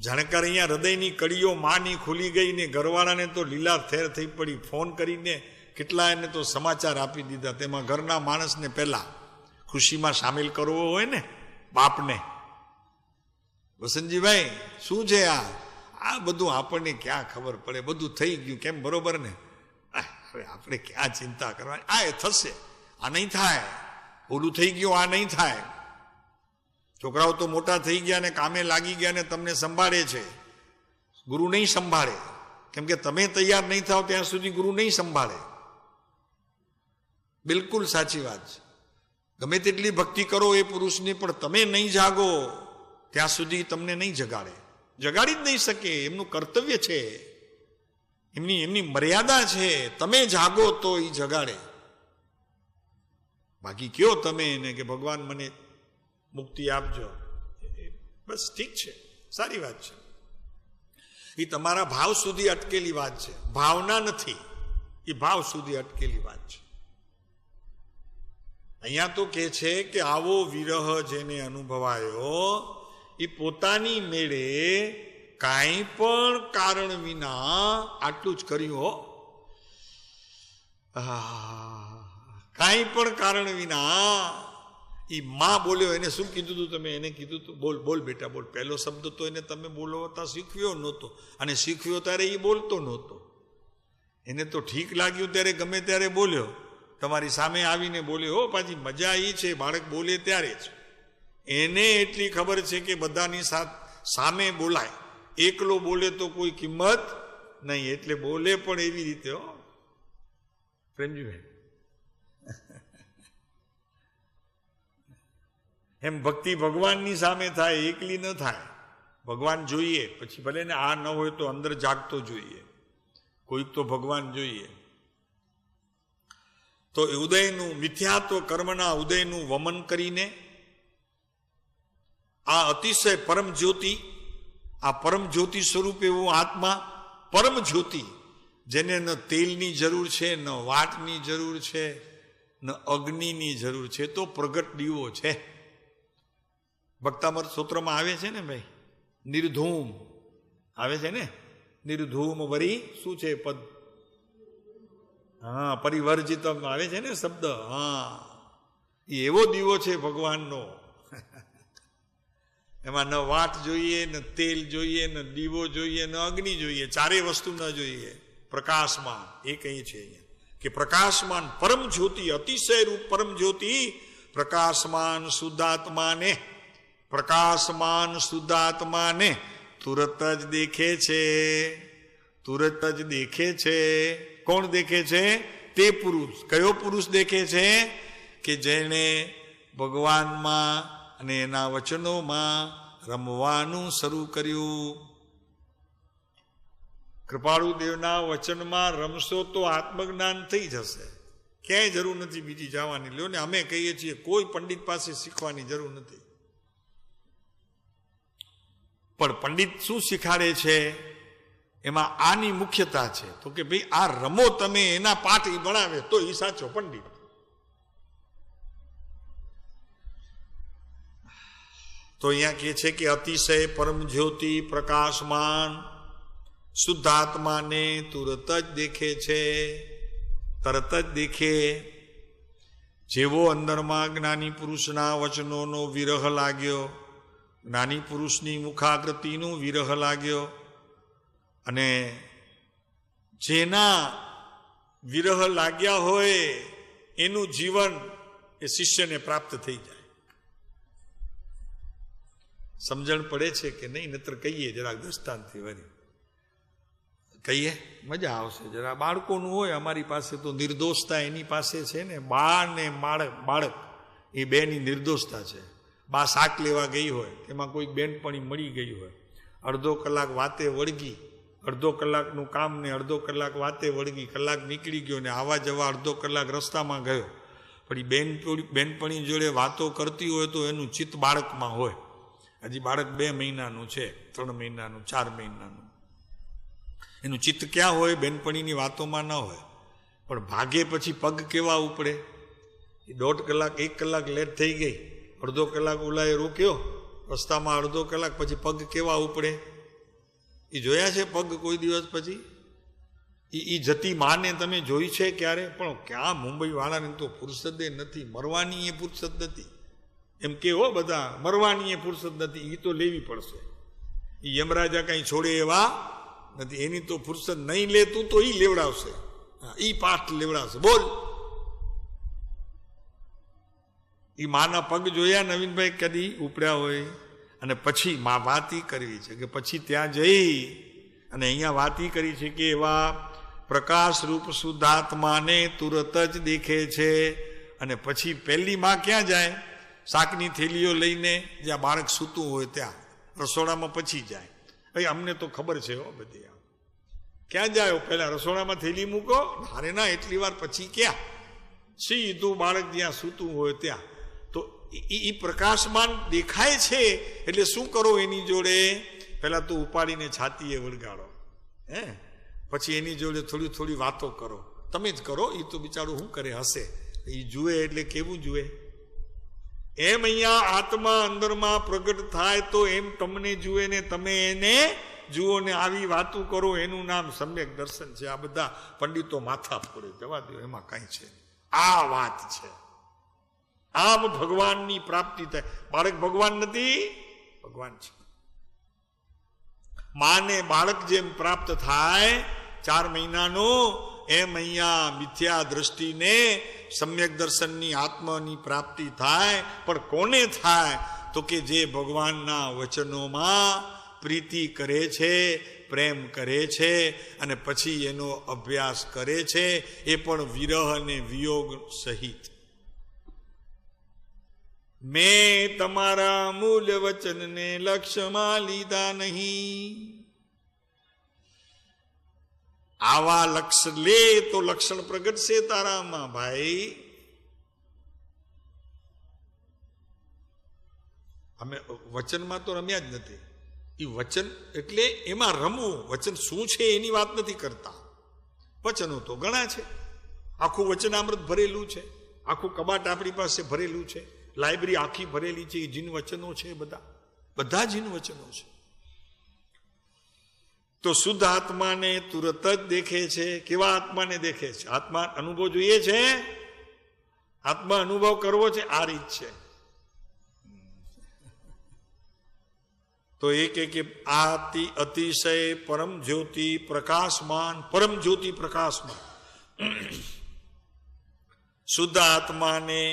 જાણકાર અહીંયા હૃદયની કડીઓ માની ખુલી ગઈ ને ઘરવાળાને તો લીલા થેર થઈ પડી. ફોન કરીને કેટલા એને તો સમાચાર આપી દીધા. તેમાં ઘરના માણસને પહેલા ખુશીમાં સામેલ કરવો હોય ને બાપને. વસંતજીભાઈ શું છે આ બધું આપણને ક્યાં ખબર પડે, બધું થઈ ગયું કેમ, બરોબર ને? હવે આપણે ક્યાં ચિંતા કરવાની, આ એ થશે, આ નહીં થાય, ઓલું થઈ ગયું, આ નહીં થાય. છોકરાઓ તો મોટા થઈ ગયા ને કામે લાગી ગયા ને તમને સંભાળે છે. ગુરુ નહીં સંભાળે, કેમ કે તમે તૈયાર નહીં થાવ ત્યાં સુધી ગુરુ નહીં સંભાળે. બિલકુલ સાચી વાત છે. ગમે તેટલી ભક્તિ કરો એ પુરુષની, પણ તમે નહીં જાગો ત્યાં સુધી તમને નહીં જગાડે, જગાડી જ નહીં શકે. એમનું કર્તવ્ય છે, એમની મર્યાદા છે. તમે જાગો તો એ જગાડે. બાકી કયો તમે એને કે ભગવાન મને મુક્તિ આપજો, બસ ઠીક છે, સારી વાત છે. એ તમારા ભાવ સુધી અટકેલી વાત છે, ભાવના નથી, એ ભાવ સુધી અટકેલી વાત છે. અહીંયા તો કે છે કે આવો વિરહ જેને અનુભવાયો એ પોતાની મેળે કાંઈ પણ કારણ વિના આટલું જ કર્યું હો. કાંઈ પણ કારણ વિના. એ માં બોલ્યો, એને શું કીધું હતું તમે? એને કીધું તું બોલ બોલ બેટા બોલ. પહેલો શબ્દ તો એને તમે બોલવતા શીખવ્યો નહોતો, અને શીખવ્યો ત્યારે એ બોલતો નહોતો. એને તો ઠીક લાગ્યું ત્યારે ગમે ત્યારે બોલ્યો, તમારી સામે આવીને બોલ્યો. હો પાછી મજા એ છે બાળક બોલે ત્યારે જ. એને એટલી ખબર છે કે બધાની સામે બોલાય, એકલો બોલે તો કોઈ કિંમત નહીં, એટલે બોલે પણ એવી રીતે. હો પ્રેમજીભાઈ, એમ ભક્તિ ભગવાનની સામે થાય, એકલી ન થાય. ભગવાન જોઈએ, પછી ભલે ને આ ન હોય તો અંદર જાગતો જોઈએ, કોઈક તો ભગવાન જોઈએ. તો ઉદયનું મિથ્યાત્વ કર્મના ઉદયનું વમન કરીને આ અતિશય પરમ જ્યોતિ, આ પરમ જ્યોતિ સ્વરૂપ એવું આત્મા, પરમ જ્યોતિ જેને ન તેલની જરૂર છે, ન વાટની જરૂર છે, ન અગ્નિની જરૂર છે, તો પ્રગટ દીવો છે. ભક્તામૃત સૂત્રમાં આવે છે ને ભાઈ, નિર્ધૂમ આવે છે ને, નિર્ધૂમ વરી શું છે પદ? હા, પરિવર્જિતમ આવે છે ને શબ્દ. હા, એ એવો દીવો છે ભગવાનનો. એમાં ન વાટ જોઈએ, ન તેલ જોઈએ, ન દીવો જોઈએ, ન અગ્નિ જોઈએ, ચારેય વસ્તુ ન જોઈએ. પ્રકાશમાન એ કહી છે અહીંયા કે પ્રકાશમાન પરમ જ્યોતિ, અતિશય રૂપ પરમ જ્યોતિ, પ્રકાશમાન શુદ્ધાત્માને, પ્રકાશમાન શુદ્ધાત્માને તુરત જ દેખે છે, તુરત જ દેખે છે. કોણ દેખે છે? તે પુરુષ. કયો પુરુષ દેખે છે? કે જેણે ભગવાનમાં અને એના વચનોમાં રમવાનું શરૂ કર્યું. કૃપાળુ દેવના વચનમાં રમશો તો આત્મજ્ઞાન થઈ જશે, ક્યાંય જરૂર નથી બીજી જવાની. લ્યો ને, અમે કહીએ છીએ કોઈ પંડિત પાસે શીખવાની જરૂર નથી. પણ પંડિત શું શીખાડે છે? એમાં આની મુખ્યતા છે, તો કે ભાઈ આ રમો તમે, એના પાઠ ઈ ભણાવે તો ઈ સાચો પંડિત. તો અહીંયા કહે છે કે અતિશય પરમ જ્યોતિ પ્રકાશમાન શુદ્ધાત્માને તુરત જ દેખે છે, તરત જ દેખે. જેવો અંદરમાં જ્ઞાની પુરુષના વચનોનો વિરહ લાગ્યો, જ્ઞાની પુરુષની મુખાકૃતિનો વિરહ લાગ્યો, અને જેના વિરહ લાગ્યા હોય એનું જીવન એ શિષ્યને પ્રાપ્ત થઈ જાય. સમજણ પડે છે કે નહીં? નતર કહીએ જરાક દ્રષ્ટાંતથી વળી કહીએ, મજા આવશે જરા. બાળકોનું હોય, અમારી પાસે તો નિર્દોષતા એની પાસે છે ને, બા ને બાળક એ બેની નિર્દોષતા છે. બા શાક લેવા ગઈ હોય, એમાં કોઈક બેનપણી મળી ગઈ હોય, અડધો કલાક વાતે વળગી, અડધો કલાકનું કામ ને અડધો કલાક વાતે વળગી, કલાક નીકળી ગયો ને આવા જવા અડધો કલાક રસ્તામાં ગયો. પણ એ બેનપણી જોડે વાતો કરતી હોય તો એનું ચિત્ત બાળકમાં હોય. હજી બાળક 2 મહિનાનું છે, 3 મહિનાનું, 4 મહિનાનું, એનું ચિત્ત ક્યાં હોય? બેનપણીની વાતોમાં ન હોય. પણ ભાગે પછી પગ કેવા ઉપડે? 1.5 કલાક 1 કલાક લેટ થઈ ગઈ, અડધો કલાક ઓલાએ રોક્યો રસ્તામાં, અડધો કલાક પછી પગ કેવા ઉપડે? એ જોયા છે પગ કોઈ દિવસ પછી? એ જતી માને તમે જોઈ છે ક્યારે? પણ ક્યાં મુંબઈ વાળાને તો ફુરસદ નથી, મરવાની એ ફુરસદ નથી. એમ કે હો બધા મરવાની એ ફુરસદ નથી, એ તો લેવી પડશે. એ યમરાજા કઈ છોડે એવા નથી, એની તો ફુરસદ નહીં લે તું તો ઈ લેવડાવશે, ઈ પાઠ લેવડાવશે. બોલ, એ માના પગ જોયા નવીનભાઈ કદી ઉપડ્યા હોય? અને પછી માં વાત ઈ કરવી છે કે પછી ત્યાં જઈ અને અહીંયા વાત ઈ કરી છે કે એવા પ્રકાશ રૂપ શુદ્ધાત્માને તુરત જ દેખે છે. અને પછી પહેલી માં ક્યાં જાય? શાકની થેલીઓ લઈને જ્યાં બાળક સૂતું હોય ત્યાં રસોડામાં પછી જાય. ભાઈ અમને તો ખબર છે હો બધી. ક્યાં જાય? પહેલા રસોડામાં થેલી મૂકો. અરે ના, એટલી વાર પછી ક્યાં? સીધું બાળક જ્યાં સૂતું હોય ત્યાં. તો એ પ્રકાશમાન દેખાય છે એટલે શું કરો એની જોડે? પહેલા તો ઉપાડીને છાતીએ વળગાડો, પછી એની જોડે થોડી થોડી વાતો કરો. તમે જ કરો, એ તો બિચારું શું કરે, હશે. એ જુએ એટલે કેવું જુએ? એમ અહીંયા આત્મા અંદરમાં પ્રગટ થાય તો એમ તમને જુએ ને તમે એને જુઓ ને આવી વાતો કરો. એનું નામ સમ્યક દર્શન છે. આ બધા પંડિતો માથા ફોડે, જવા દો, એમાં કઈ છે. આ વાત છે. આમ ભગવાનની પ્રાપ્તિ થાય. બાળક ભગવાન નથી, ભગવાન છે. માને બાળક જેમ પ્રાપ્ત થાય 4 મહિનાનો, એમ અહીંયા મિથ્યા દ્રષ્ટિને સમ્યક દર્શનની આત્માની પ્રાપ્તિ થાય. પણ કોને થાય? તો કે જે ભગવાનના વચનોમાં પ્રીતિ કરે છે, પ્રેમ કરે છે અને પછી એનો અભ્યાસ કરે છે, એ પણ વિરહ અને વિયોગ સહિત. મેં તમારા મૂલ્ય વચનને લક્ષ્યમાં લીધા નહીં. આવા લક્ષ્ય લે તો લક્ષણ પ્રગટશે તારામાં. ભાઈ અમે વચનમાં તો રમ્યા જ નથી. એ વચન એટલે એમાં રમવું. વચન શું છે એની વાત નથી કરતા. વચનો તો ઘણા છે. આખું વચનામૃત ભરેલું છે, આખું કબાટ આપણી પાસે ભરેલું છે, લાઇબ્રેરી આખી ભરેલી છે. એ જીન વચનો છે, બધા જીન વચનો છે. તો શુદ્ધ આત્માને તુરત જ દેખે છે. કેવા આત્માને દેખે છે? આત્મા અનુભવ જોઈએ છે, આત્મા અનુભવ કરવો છે, આ રીત છે. તો એ કે અતિશય પરમ જ્યોતિ પ્રકાશમાન, પરમ જ્યોતિ પ્રકાશમાન શુદ્ધ આત્માને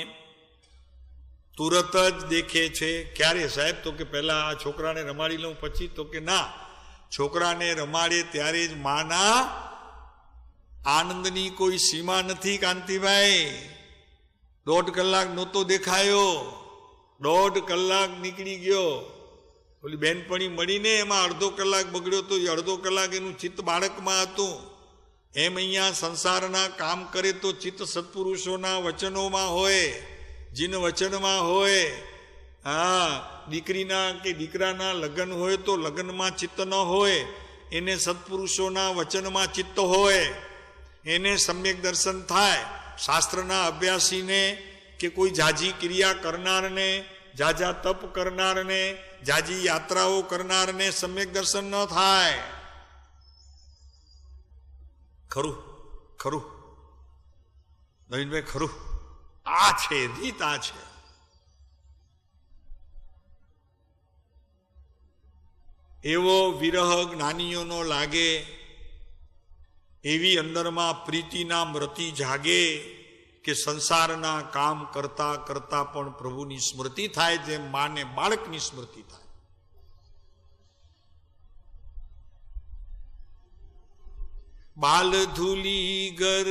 તુરત જ દેખે છે. ક્યારે સાહેબ? તો કે પહેલા આ છોકરાને રમાડી લઉં પછી? તો કે ના, છોકરાને રમાડે ત્યારે જ માના આનંદની કોઈ સીમા નથી. કાંતિભાઈ 1.5 કલાક નહોતો દેખાયો, 1.5 કલાક નીકળી ગયો. ઓલી બેનપણી મળીને એમાં 1/2 કલાક બગડ્યો તો 1/2 કલાક એનું ચિત્ત બાળકમાં હતું. એમ અહીંયા સંસારના કામ કરે તો ચિત્ત સત્પુરુષોના વચનોમાં હોય, જીન વચનમાં હોય. દીકરીના કે દીકરાના લગ્ન હોય તો લગ્નમાં ચિત્ત ન હોય, એને સત્પુરુષોના વચનમાં ચિત્ત હોય, એને સમ્યક દર્શન થાય. શાસ્ત્રના અભ્યાસીને કે કોઈ જાજી ક્રિયા કરનારને, જાજા તપ કરનારને, જાજી યાત્રાઓ કરનારને સમ્યક દર્શન ન થાય. ખરું ખરું નવીનભાઈ, ખરું. આ છે રીત, આ છે. એવો વિરહ જ્ઞાનીઓનો લાગે, એવી અંદરમાં પ્રીતિના મૃતિ જાગે કે સંસારના કામ કરતા કરતા પણ પ્રભુની સ્મૃતિ થાય, જેમ માને બાળકની સ્મૃતિ થાય. બાલ ધૂલી ગર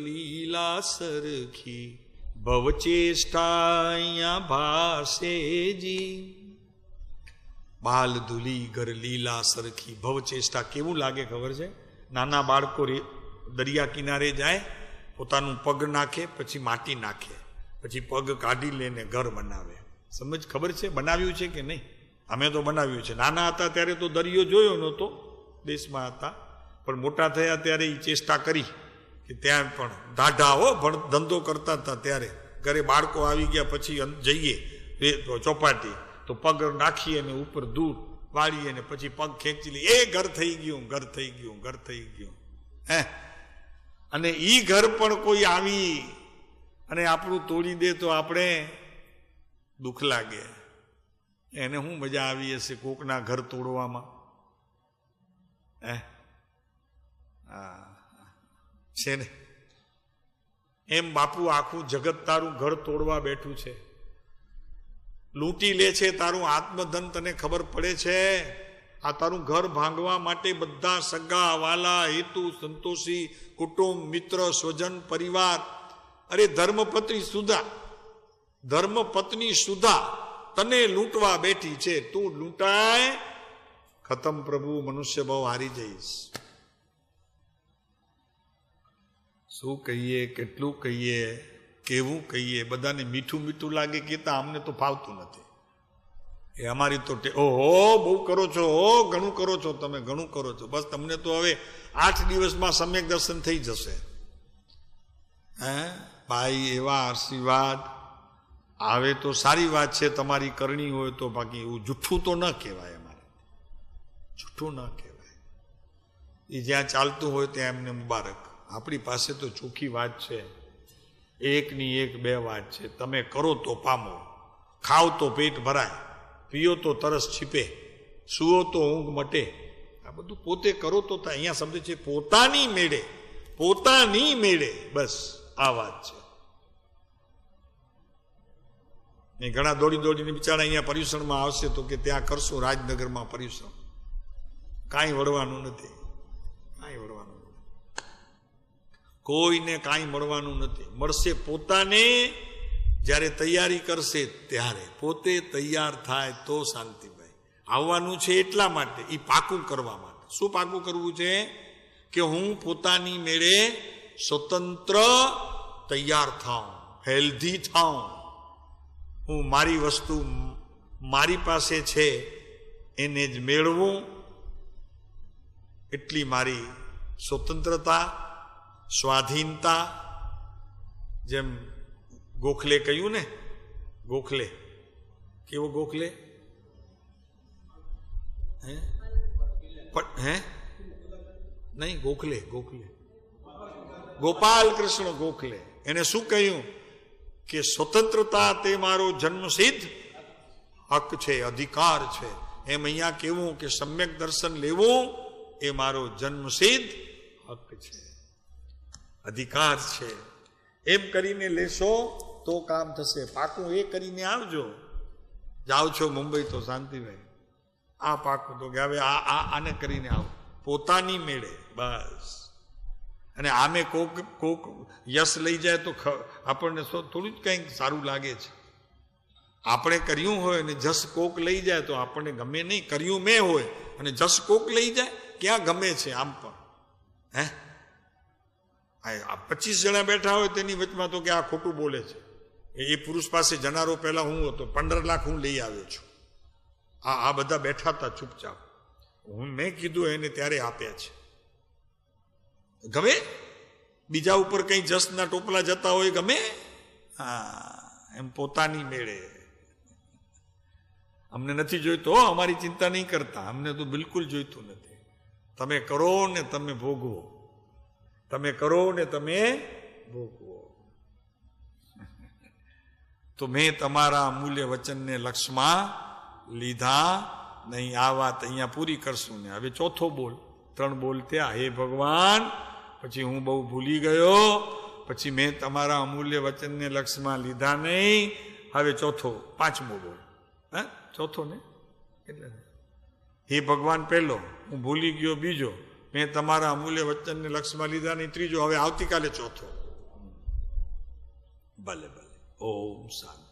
લીલા સરખી ભવચેષ્ટા ભાસેજી. બાલ ધૂલી ગર લીલા સરખી ભવચેષ્ટા કેવું લાગે ખબર છે? નાના બાળકો દરિયા કિનારે જાય, પોતાનું પગ નાખે, પછી માટી નાખે, પછી પગ કાઢી લઈને ઘર બનાવે. સમજ ખબર છે? બનાવ્યું છે કે નહીં? અમે તો બનાવ્યું છે. નાના હતા ત્યારે તો દરિયો જોયો નહોતો, દેશમાં હતા. પણ મોટા થયા ત્યારે એ ચેષ્ટા કરી કે ત્યાં પણ દાઢાઓ ધંધો કરતા હતા ત્યારે ઘરે બાળકો આવી ગયા પછી જઈએ ચોપાટી તો પગ નાખીએ અને ઉપર દૂર વાળીએ ને પછી પગ ખેંચી લે, એ ઘર થઈ ગયું, ઘર થઈ ગયું, ઘર થઈ ગયું. અને ઈ ઘર પણ કોઈ આવી અને આપણું તોડી દે તો આપણે દુઃખ લાગે. એને શું મજા આવી હશે કોકના ઘર તોડવામાં? છે ને? એમ બાપુ આખું જગત તારું ઘર તોડવા બેઠું છે, લૂંટી લે છે તારું આત્મધન. તને ખબર પડે છે? આ તારું ઘર ભાંગવા માટે બધા સગા વાલા, હેતુ સંતોષી, કુટુંબ, મિત્ર, સ્વજન, પરિવાર, અરે ધર્મપત્ની સુધા તને લૂંટવા બેઠી છે. તું લૂંટાય, ખતમ પ્રભુ, મનુષ્ય બહુ હારી જઈશ. શું કહીએ, કેટલું કહીએ, કેવું કહીએ? બધાને મીઠું મીઠું લાગે કહેતા અમને તો ફાવતું નથી. એ અમારી તો ઓહો બહુ કરો છો, ઘણું કરો છો તમે, ઘણું કરો છો. બસ તમને તો હવે 8 દિવસમાં સમ્યક દર્શન થઈ જશે. ભાઈ એવા આશીર્વાદ આવે તો સારી વાત છે, તમારી કરણી હોય તો. બાકી એવું જૂઠું તો ન કહેવાય, અમારે જૂઠું ન કહેવાય. એ જ્યાં ચાલતું હોય ત્યાં એમને મુબારક. આપણી પાસે તો ચોખ્ખી વાત છે, એકની એક બે વાત છે. તમે કરો તો પામો, ખાઓ તો પેટ ભરાય, પીઓ તો તરસ છીપે, સુઓ તો ઊંઘ મટે. આ બધું પોતે કરો તો થાય. અહીંયા શબ્દ છે પોતાની મેળે, પોતાની મેળે. બસ આ વાત છે. ઘણા દોડીને બિચારા અહીંયા પર્યુષણમાં આવશે તો કે ત્યાં કરશું રાજનગરમાં પર્યુષણ. કાંઈ વળવાનું નથી, કાંઈ વળવાનું નથી, કોઈને કાંઈ મળવાનું નથી. મળશે પોતાને જ્યારે તૈયારી કરશે ત્યારે. પોતે તૈયાર થાય તો શાંતિભાઈ. આવવાનું છે એટલા માટે, એ પાકું કરવા માટે. શું પાકું કરવું છે? કે હું પોતાની મેળે સ્વતંત્ર તૈયાર થાઉં, હેલ્ધી થાઉં. હું મારી વસ્તુ મારી પાસે છે એને જ મેળવું, એટલી મારી સ્વતંત્રતા, સ્વાધીનતા. જેમ ગોખલે કહ્યું ને, ગોખલે કેવો ગોખલે? હે નહીં, ગોખલે ગોપાલ કૃષ્ણ ગોખલે. એને શું કહ્યું? કે સ્વતંત્રતા તે મારો જન્મસિદ્ધ હક છે, અધિકાર છે. એમ અહીંયા કેવું કે સમ્યક દર્શન લેવું એ મારો જન્મસિદ્ધ હક છે, અધિકાર છે. એમ કરીને લેશો તો કામ થશે. પાકું એ કરીને આવજો. જાઓ છો મુંબઈ તો શાંતિભાઈ, આ પાકું તો કે હવે આને કરીને આવો પોતાની મેળે. બસ. અને આમે કોક યશ લઈ જાય તો આપણને થોડું જ કંઈક સારું લાગે છે. આપણે કર્યું હોય અને જસ કોક લઈ જાય તો આપણને ગમે નહીં. કર્યું મેં હોય અને જસ કોક લઈ જાય ક્યાં ગમે છે? આમ પણ 25 જણા બેઠા હોય તેની વચમાં તો કે આ ખોટું બોલે છે. એ પુરુષ પાસે જનારો પહેલા હું હતો, 15 લાખ હું લઈ આવ્યો છું. આ બધા બેઠા હતા ચૂપચાપ. મેં કીધું એને ત્યારે આપ્યા છે. ગમે? બીજા ઉપર કઈ જસના ટોપલા જતા હોય ગમે? એમ પોતાની મેળે. અમને નથી જોઈતો, અમારી ચિંતા નહીં કરતા, અમને તો બિલકુલ જોઈતું નથી. તમે કરો ને તમે ભોગવો, તમે કરો ને તમે ભોગવો. તો મેં તમારા અમૂલ્ય વચનને લક્ષમાં લીધા નહીં. આ વાત અહીંયા પૂરી કરશું ને હવે ચોથો બોલ. 3 બોલ થયા. હે ભગવાન, પછી હું બહુ ભૂલી ગયો, પછી મેં તમારા અમૂલ્ય વચનને લક્ષમાં લીધા નહીં. હવે ચોથો, 5મો બોલ. ચોથો ને એટલે હે ભગવાન પહેલો, હું ભૂલી ગયો બીજો, મેં તમારા અમૂલ્ય વચનને લક્ષમાં લીધા નહીં ત્રીજો, હવે આવતીકાલે ચોથો. ભલે ભલે. ઓમ શાંતિ.